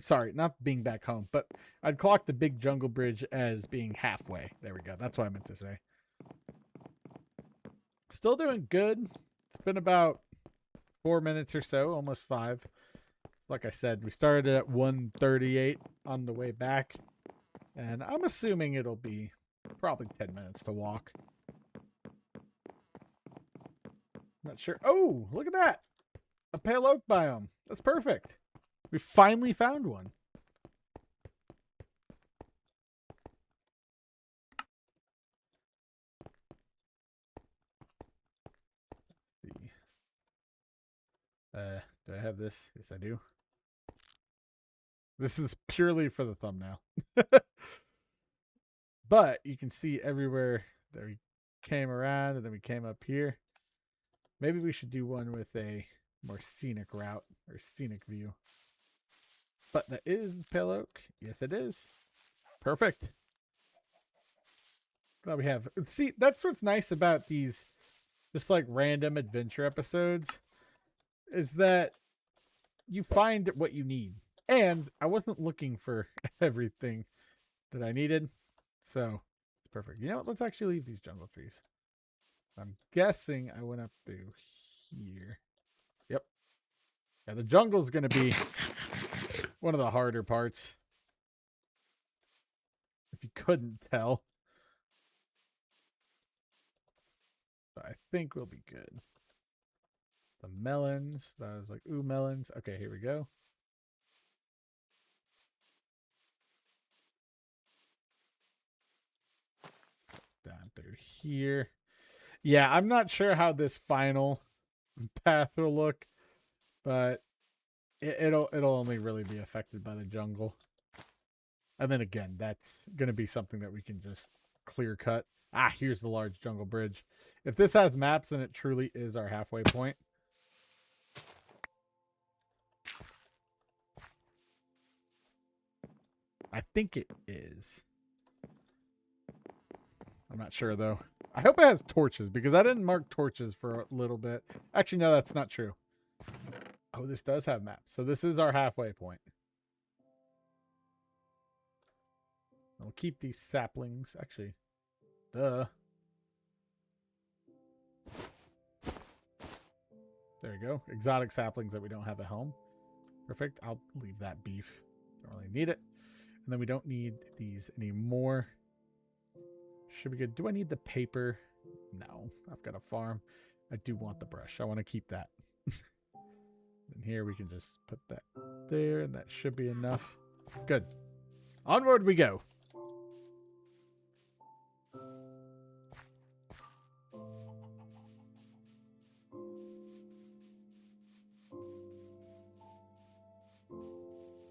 not being back home, but I'd clock the big jungle bridge as being halfway. There we go. That's what I meant to say. Still doing good. It's been about 4 minutes or so, almost 5. Like I said, we started at 1:38 on the way back, and I'm assuming it'll be probably 10 minutes to walk. Not sure. Oh, look at that. A pale oak biome. That's perfect. We finally found one. Do I have this? Yes, I do. This is purely for the thumbnail. But you can see everywhere that we came around, and then we came up here. Maybe we should do one with a more scenic route or scenic view. But that is pale oak. Yes, it is. Perfect. Glad we have. See, that's what's nice about these just like random adventure episodes, is that you find what you need. And I wasn't looking for everything that I needed, so it's perfect. You know what? Let's actually leave these jungle trees. I'm guessing I went up through here. Yep. Yeah, the jungle's going to be one of the harder parts. If you couldn't tell. But I think we'll be good. The melons. That was like, ooh, melons. Okay, here we go. Down through here. Yeah, I'm not sure how this final path will look, but it'll only really be affected by the jungle. And then again, that's going to be something that we can just clear cut. Ah, here's the large jungle bridge. If this has maps, then it truly is our halfway point. I think it is. I'm not sure, though. I hope it has torches, because I didn't mark torches for a little bit. Actually, no, that's not true. Oh, this does have maps. So this is our halfway point. We'll keep these saplings. Actually, duh. There you go. Exotic saplings that we don't have at home. Perfect. I'll leave that beef. Don't really need it. And then we don't need these anymore. Should be good. Do I need the paper? No. I've got a farm. I do want the brush. I want to keep that. And here we can just put that there. And that should be enough. Good. Onward we go.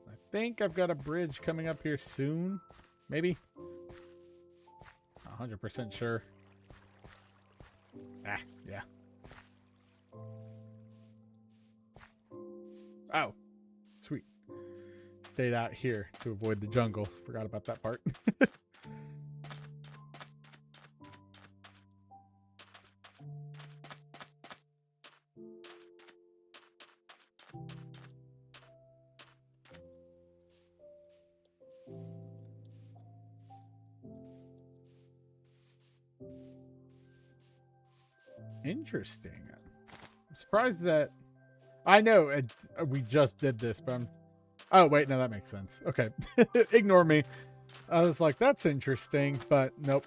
I think I've got a bridge coming up here soon. Maybe. 100% sure. Ah, yeah. Oh, sweet. Stayed out here to avoid the jungle. Forgot about that part. Interesting. I'm surprised that I know we just did this, but I'm. Oh wait, no, that makes sense. Okay, ignore me. I was like, that's interesting, but nope.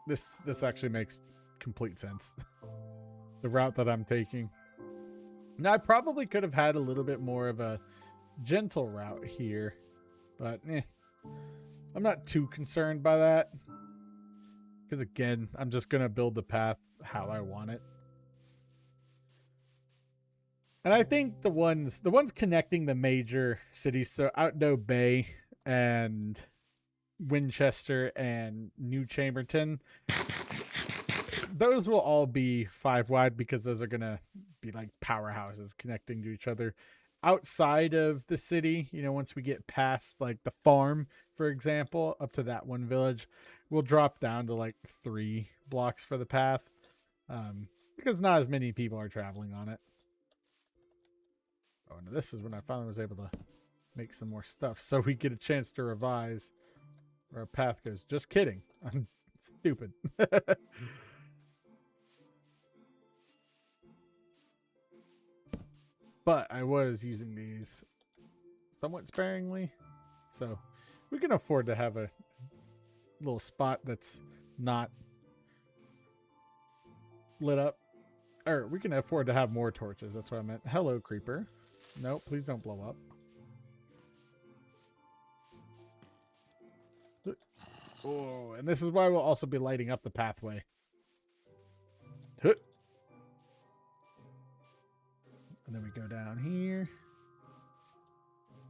This actually makes complete sense. The route that I'm taking. Now I probably could have had a little bit more of a gentle route here, but I'm not too concerned by that. Because again, I'm just gonna build the path how I want it. And I think the ones connecting the major cities, so Outdoor Bay and Winchester and New Chamberton, those will all be 5 wide because those are gonna be like powerhouses connecting to each other. Outside of the city, you know, once we get past like the farm, for example, up to that one village, we'll drop down to like 3 blocks for the path. Because not as many people are traveling on it. Oh, and this is when I finally was able to make some more stuff so we get a chance to revise where our path goes. Just kidding. I'm stupid. But I was using these somewhat sparingly. So we can afford to have a little spot that's not lit up. Or we can afford to have more torches. That's what I meant. Hello, creeper. No, please don't blow up. Oh, and this is why we'll also be lighting up the pathway. And then we go down here.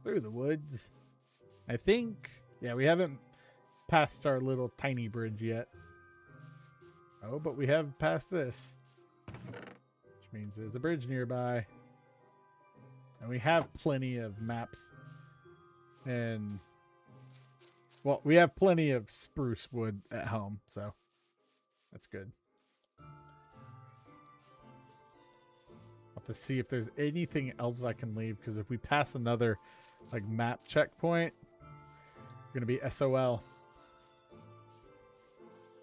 Through the woods. I think, yeah, we haven't passed our little tiny bridge yet. Oh, but we have passed this. Which means there's a bridge nearby. And we have plenty of maps. And, well, we have plenty of spruce wood at home, so that's good. I'll have to see if there's anything else I can leave, because if we pass another, like, map checkpoint, we're going to be SOL.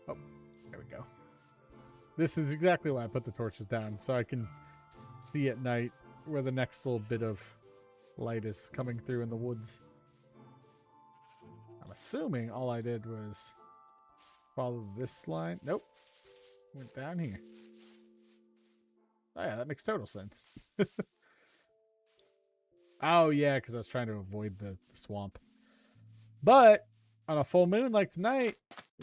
Oh, there we go. This is exactly why I put the torches down, so I can see at night where the next little bit of light is coming through in the woods. I'm assuming all I did was follow this line. Nope. Went down here. Oh yeah, that makes total sense. Oh yeah, because I was trying to avoid the swamp. But on a full moon like tonight,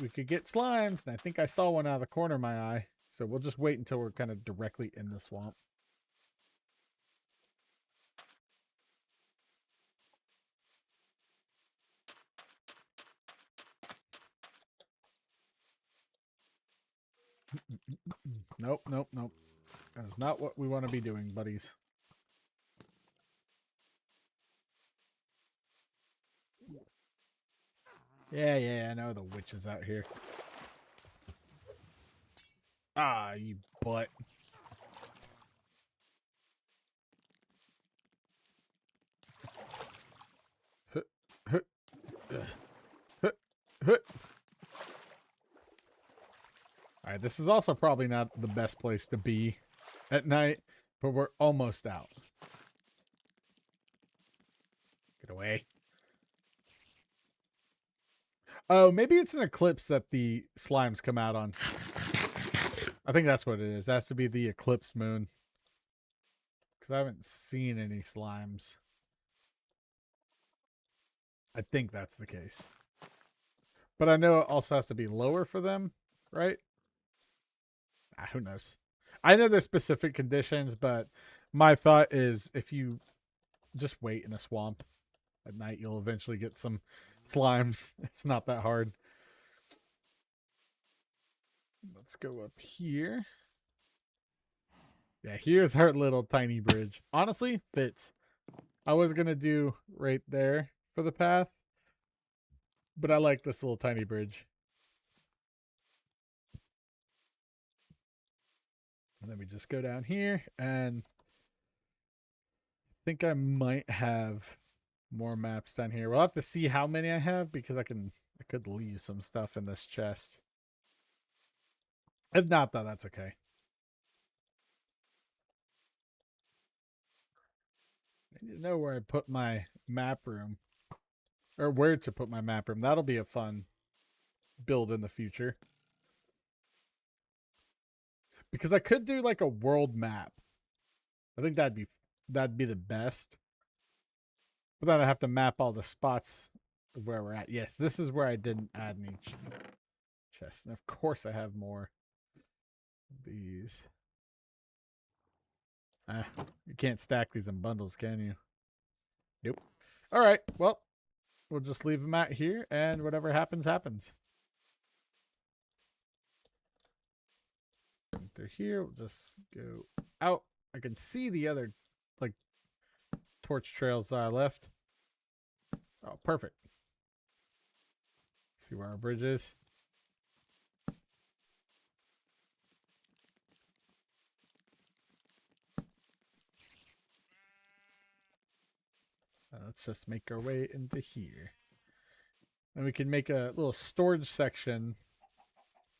we could get slimes, and I think I saw one out of the corner of my eye. So we'll just wait until we're kind of directly in the swamp. Nope, nope, nope. That is not what we want to be doing, buddies. Yeah, I know the witch is out here. Ah, you butt. Alright, this is also probably not the best place to be at night, but we're almost out. Get away. Oh, maybe it's an eclipse that the slimes come out on. I think that's what it is. It has to be the eclipse moon. Because I haven't seen any slimes. I think that's the case. But I know it also has to be lower for them, right? Who knows? I know there's specific conditions, but my thought is if you just wait in a swamp at night, you'll eventually get some slimes. It's not that hard. Let's go up here. Yeah, here's our little tiny bridge. Honestly, fits. I was going to do right there for the path, but I like this little tiny bridge. And then we just go down here, and I think I might have more maps down here. We'll have to see how many I have because I could leave some stuff in this chest. If not, though, that's okay. I need to know where I put my map room. Or where to put my map room. That'll be a fun build in the future. Because I could do like a world map. I think that'd be the best. But then I have to map all the spots of where we're at. Yes, this is where I didn't add any chests. And of course I have more of these. You can't stack these in bundles, can you? Nope. All right, well, we'll just leave them out here, and whatever happens, happens. They're here. We'll just go out. I can see the other, like, torch trails that I left. Oh, perfect. See where our bridge is. Let's just make our way into here. And we can make a little storage section,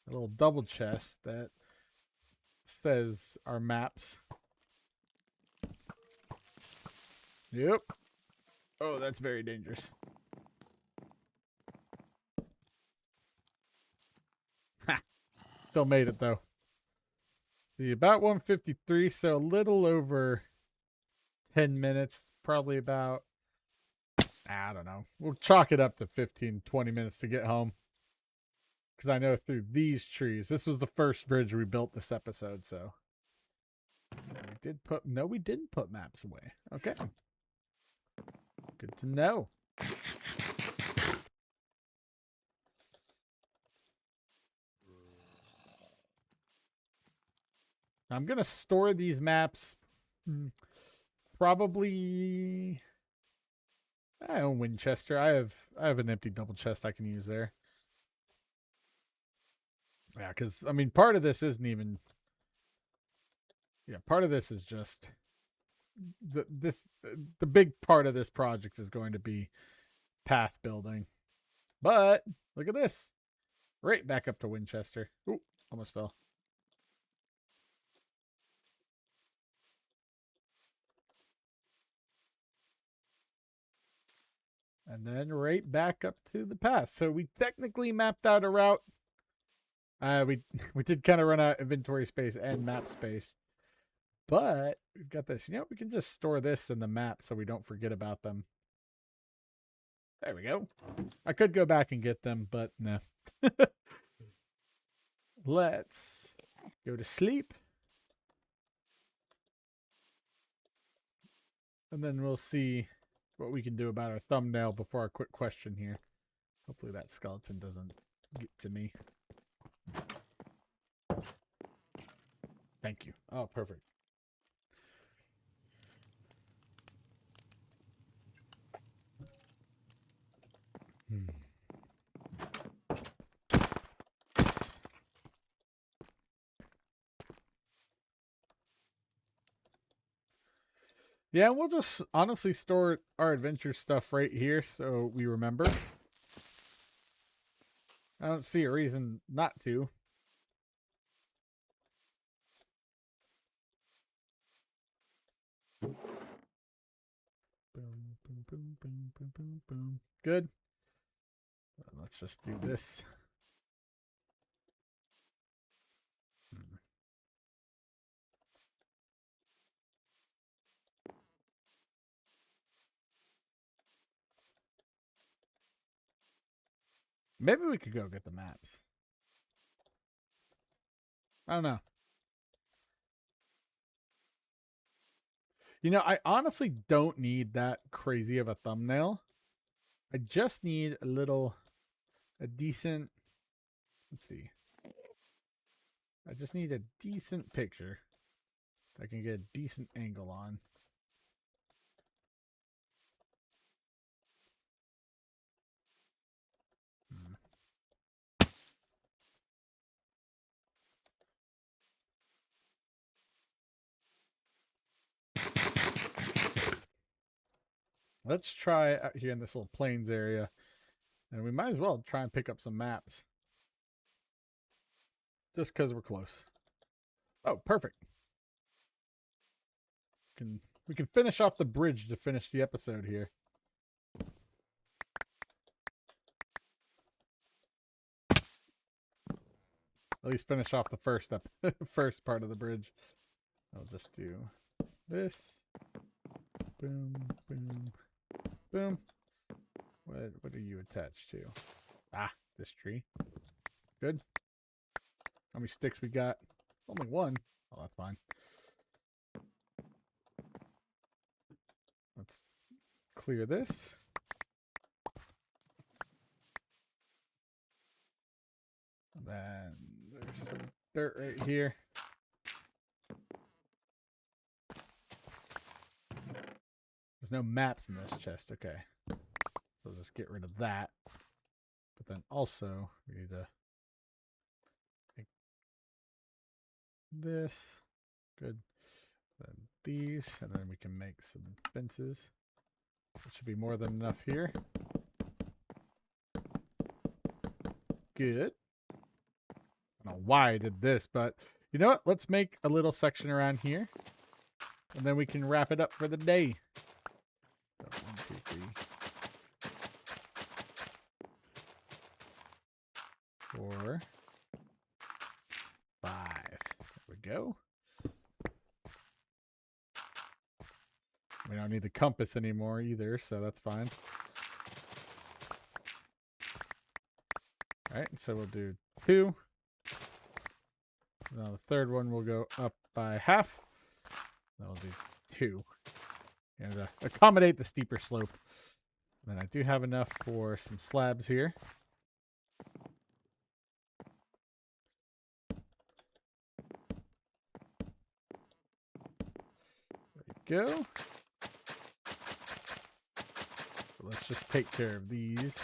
a little double chest that says our maps. Yep. Oh, that's very dangerous. Ha! Still made it though. See, about 153, so a little over 10 minutes, probably about, I don't know. We'll chalk it up to 15, 20 minutes to get home. Because I know through these trees, this was the first bridge we built this episode, so. We didn't put maps away. Okay. Good to know. I'm going to store these maps probably I own Winchester. I have an empty double chest I can use there. Yeah, because I mean part of this isn't even part of this is just the big part of this project is going to be path building. But look at this. Right back up to Winchester. Ooh, almost fell. And then right back up to the path. So we technically mapped out a route. We did kind of run out of inventory space and map space. But we've got this. You know, we can just store this in the map so we don't forget about them. There we go. I could go back and get them, but no. Let's go to sleep. And then we'll see what we can do about our thumbnail before our quick question here. Hopefully that skeleton doesn't get to me. Thank you. Oh, perfect. Yeah, we'll just honestly store our adventure stuff right here so we remember. I don't see a reason not to. Boom, boom, boom, boom, boom, boom, boom. Good. Let's just do this. Maybe we could go get the maps. I don't know. You know, I honestly don't need that crazy of a thumbnail. I just need a decent, let's see. I just need a decent picture that I can get a decent angle on. Let's try out here in this little plains area. And we might as well try and pick up some maps. Just because we're close. Oh, perfect. We can finish off the bridge to finish the episode here. At least finish off the first part of the bridge. I'll just do this. Boom, boom, boom. What are you attached to? Ah, this tree. Good. How many sticks we got? Only one. Oh, that's fine. Let's clear this. And then there's some dirt right here. There's no maps in this chest. Okay. So let's get rid of that. But then also, we need to make this. Good. Then these. And then we can make some fences. That should be more than enough here. Good. I don't know why I did this, but you know what? Let's make a little section around here. And then we can wrap it up for the day. So 1, 2, 3, 4, 5. There we go. We don't need the compass anymore either, so that's fine. All right, so we'll do 2. Now the third one will go up by half. Then we'll do 2. And accommodate the steeper slope. And then I do have enough for some slabs here. There we go. So let's just take care of these.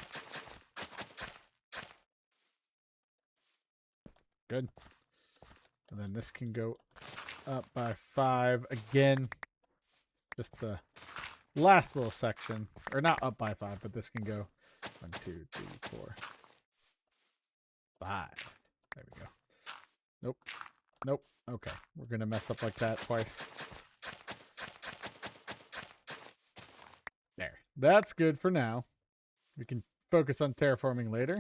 Good. And then this can go up by 5 again. Just the last little section. Or not up by 5, but this can go 1, 2, 3, 4, 5. There we go. Nope. Nope. Okay. We're going to mess up like that twice. There. That's good for now. We can focus on terraforming later.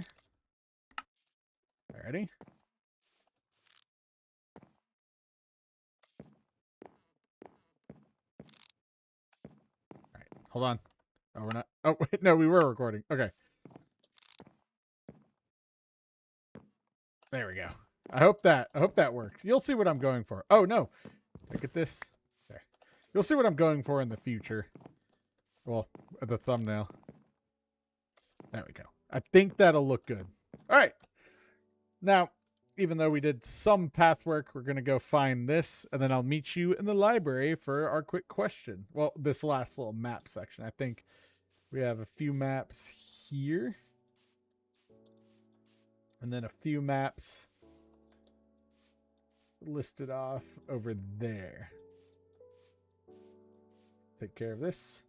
Alrighty. Alright, hold on. Oh, we're not. Oh, wait, no, we were recording. Okay. There we go. I hope that works. You'll see what I'm going for. Oh, no. Look at this. There. You'll see what I'm going for in the future. Well, the thumbnail. There we go. I think that'll look good. All right. Now, even though we did some path work, we're going to go find this, and then I'll meet you in the library for our quick question. Well, this last little map section. I think we have a few maps here. And then a few maps listed off over there. Take care of this.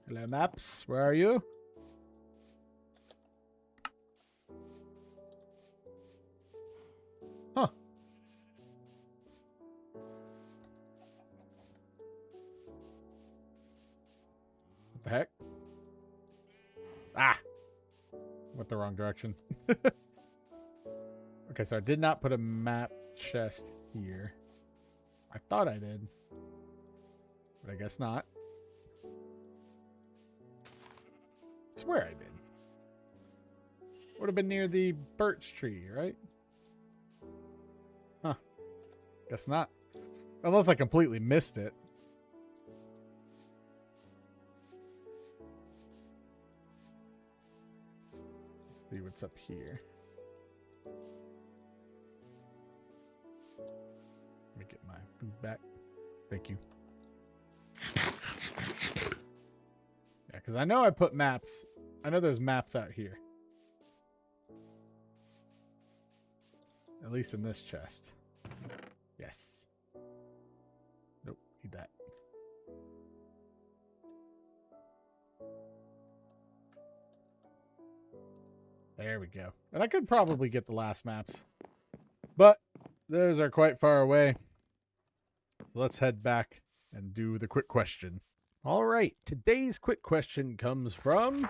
Hello, maps. Where are you? Huh. What the heck? Ah! Went the wrong direction. Okay, so I did not put a map chest here. I thought I did. But I guess not. I swear I did. Would have been near the birch tree, right? Huh. Guess not. Unless I completely missed it. Let's see what's up here. Let me get my food back. Thank you. Yeah, because I know I put maps. I know there's maps out here. At least in this chest. Yes. Nope, need that. There we go. And I could probably get the last maps. But those are quite far away. Let's head back and do the quick question. All right, today's quick question comes from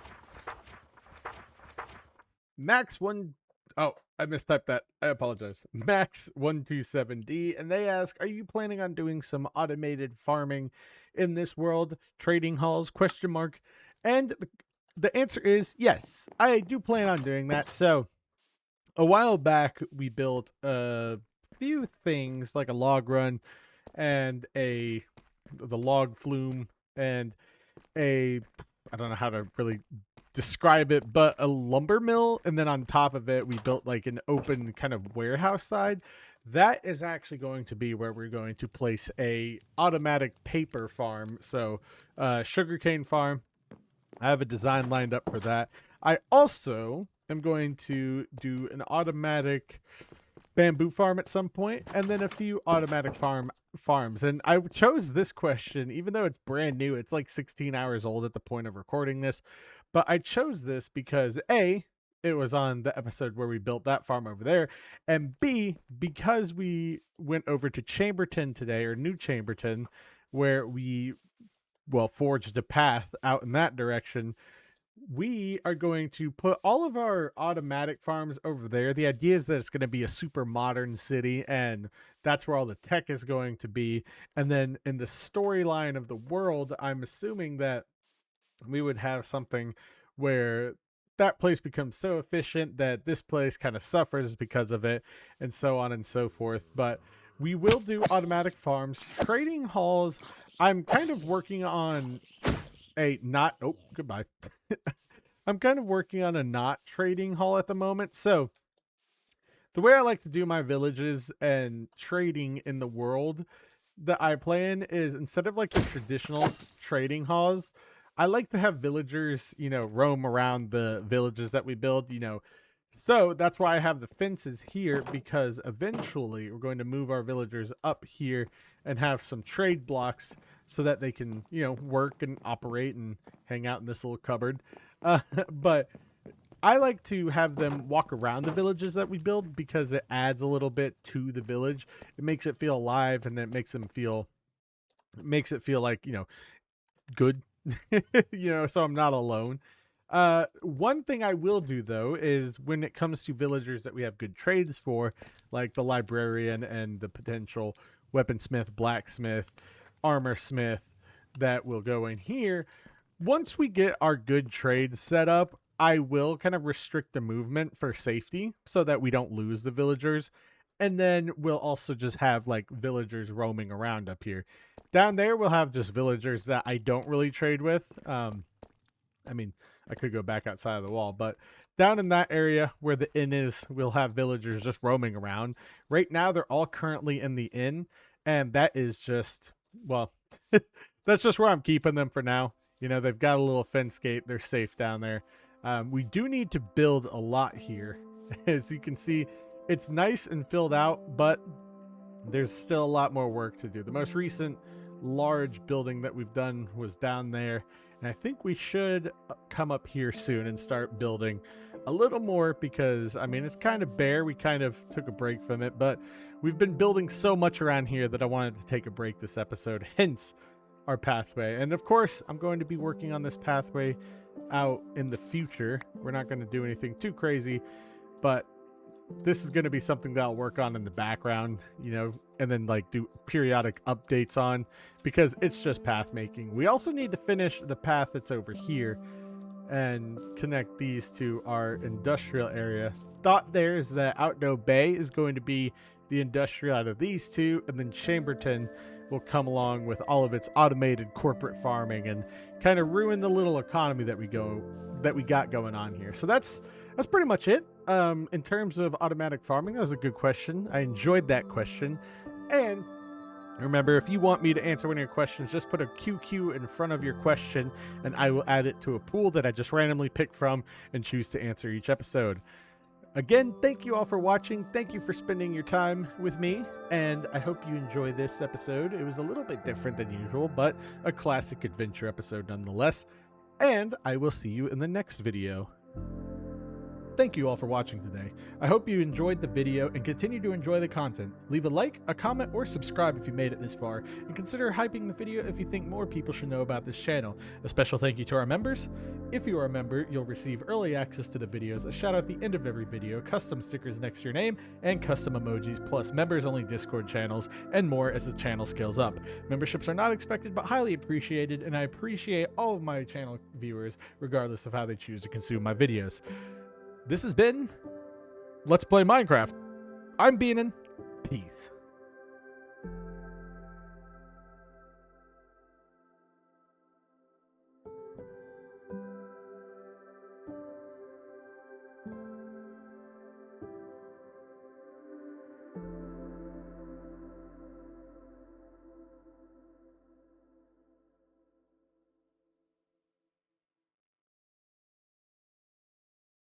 Max1. Oh, I mistyped that. I apologize. Max127D, and they ask, are you planning on doing some automated farming in this world? Trading halls, question mark. And the answer is yes, I do plan on doing that. So a while back, we built a few things like a log run and the log flume and I don't know how to really describe it, but a lumber mill. And then on top of it, we built like an open kind of warehouse side. That is actually going to be where we're going to place a automatic paper farm. So sugarcane farm. I have a design lined up for that. I also am going to do an automatic bamboo farm at some point, and then a few automatic farms. And I chose this question, even though it's brand new. It's like 16 hours old at the point of recording this. But I chose this because A, it was on the episode where we built that farm over there, and B, because we went over to Chamberton today, or New Chamberton, where we forged a path out in that direction. We are going to put all of our automatic farms over there. The idea is that it's going to be a super modern city, and that's where all the tech is going to be. And then in the storyline of the world, I'm assuming that we would have something where that place becomes so efficient that this place kind of suffers because of it, and so on and so forth. But we will do automatic farms. Trading halls, I'm kind of working on goodbye. I'm kind of working on a not trading hall at the moment. So the way I like to do my villages and trading in the world that I plan is, instead of like the traditional trading halls, I like to have villagers, roam around the villages that we build, So that's why I have the fences here, because eventually we're going to move our villagers up here and have some trade blocks so that they can, work and operate and hang out in this little cupboard. But I like to have them walk around the villages that we build because it adds a little bit to the village. It makes it feel alive, and it makes it feel like, good. So I'm not alone. One thing I will do though is when it comes to villagers that we have good trades for, like the librarian and the potential weaponsmith, blacksmith, armor smith that will go in here. Once we get our good trades set up, I will kind of restrict the movement for safety so that we don't lose the villagers. And then we'll also just have like villagers roaming around up here. Down there, we'll have just villagers that I don't really trade with. I mean, I could go back outside of the wall, but down in that area where the inn is, we'll have villagers just roaming around. Right now, they're all currently in the inn, and that is just, well, that's just where I'm keeping them for now. They've got a little fence gate. They're safe down there. We do need to build a lot here. As you can see, it's nice and filled out, but there's still a lot more work to do. The most recent large building that we've done was down there, and I think we should come up here soon and start building a little more because, I mean, it's kind of bare. We kind of took a break from it, but we've been building so much around here that I wanted to take a break this episode, hence our pathway. And of course, I'm going to be working on this pathway out in the future. We're not going to do anything too crazy, but this is going to be something that I'll work on in the background, and then like do periodic updates on, because it's just path making. We also need to finish the path that's over here and connect these to our industrial area. Thought there is that Outdoor Bay is going to be the industrial out of these two, and then Chamberton will come along with all of its automated corporate farming and kind of ruin the little economy that we got going on here. So that's pretty much it. In terms of automatic farming, that was a good question. I enjoyed that question. And remember, if you want me to answer one of your questions, just put a QQ in front of your question and I will add it to a pool that I just randomly pick from and choose to answer each episode. Again, thank you all for watching. Thank you for spending your time with me, and I hope you enjoy this episode. It was a little bit different than usual, but a classic adventure episode nonetheless. And I will see you in the next video. Thank you all for watching today. I hope you enjoyed the video and continue to enjoy the content. Leave a like, a comment, or subscribe if you made it this far, and consider hyping the video if you think more people should know about this channel. A special thank you to our members. If you are a member, you'll receive early access to the videos, a shout out at the end of every video, custom stickers next to your name, and custom emojis, plus members-only Discord channels, and more as the channel scales up. Memberships are not expected but highly appreciated, and I appreciate all of my channel viewers, regardless of how they choose to consume my videos. This has been Let's Play Minecraft. I'm Beanin. Peace.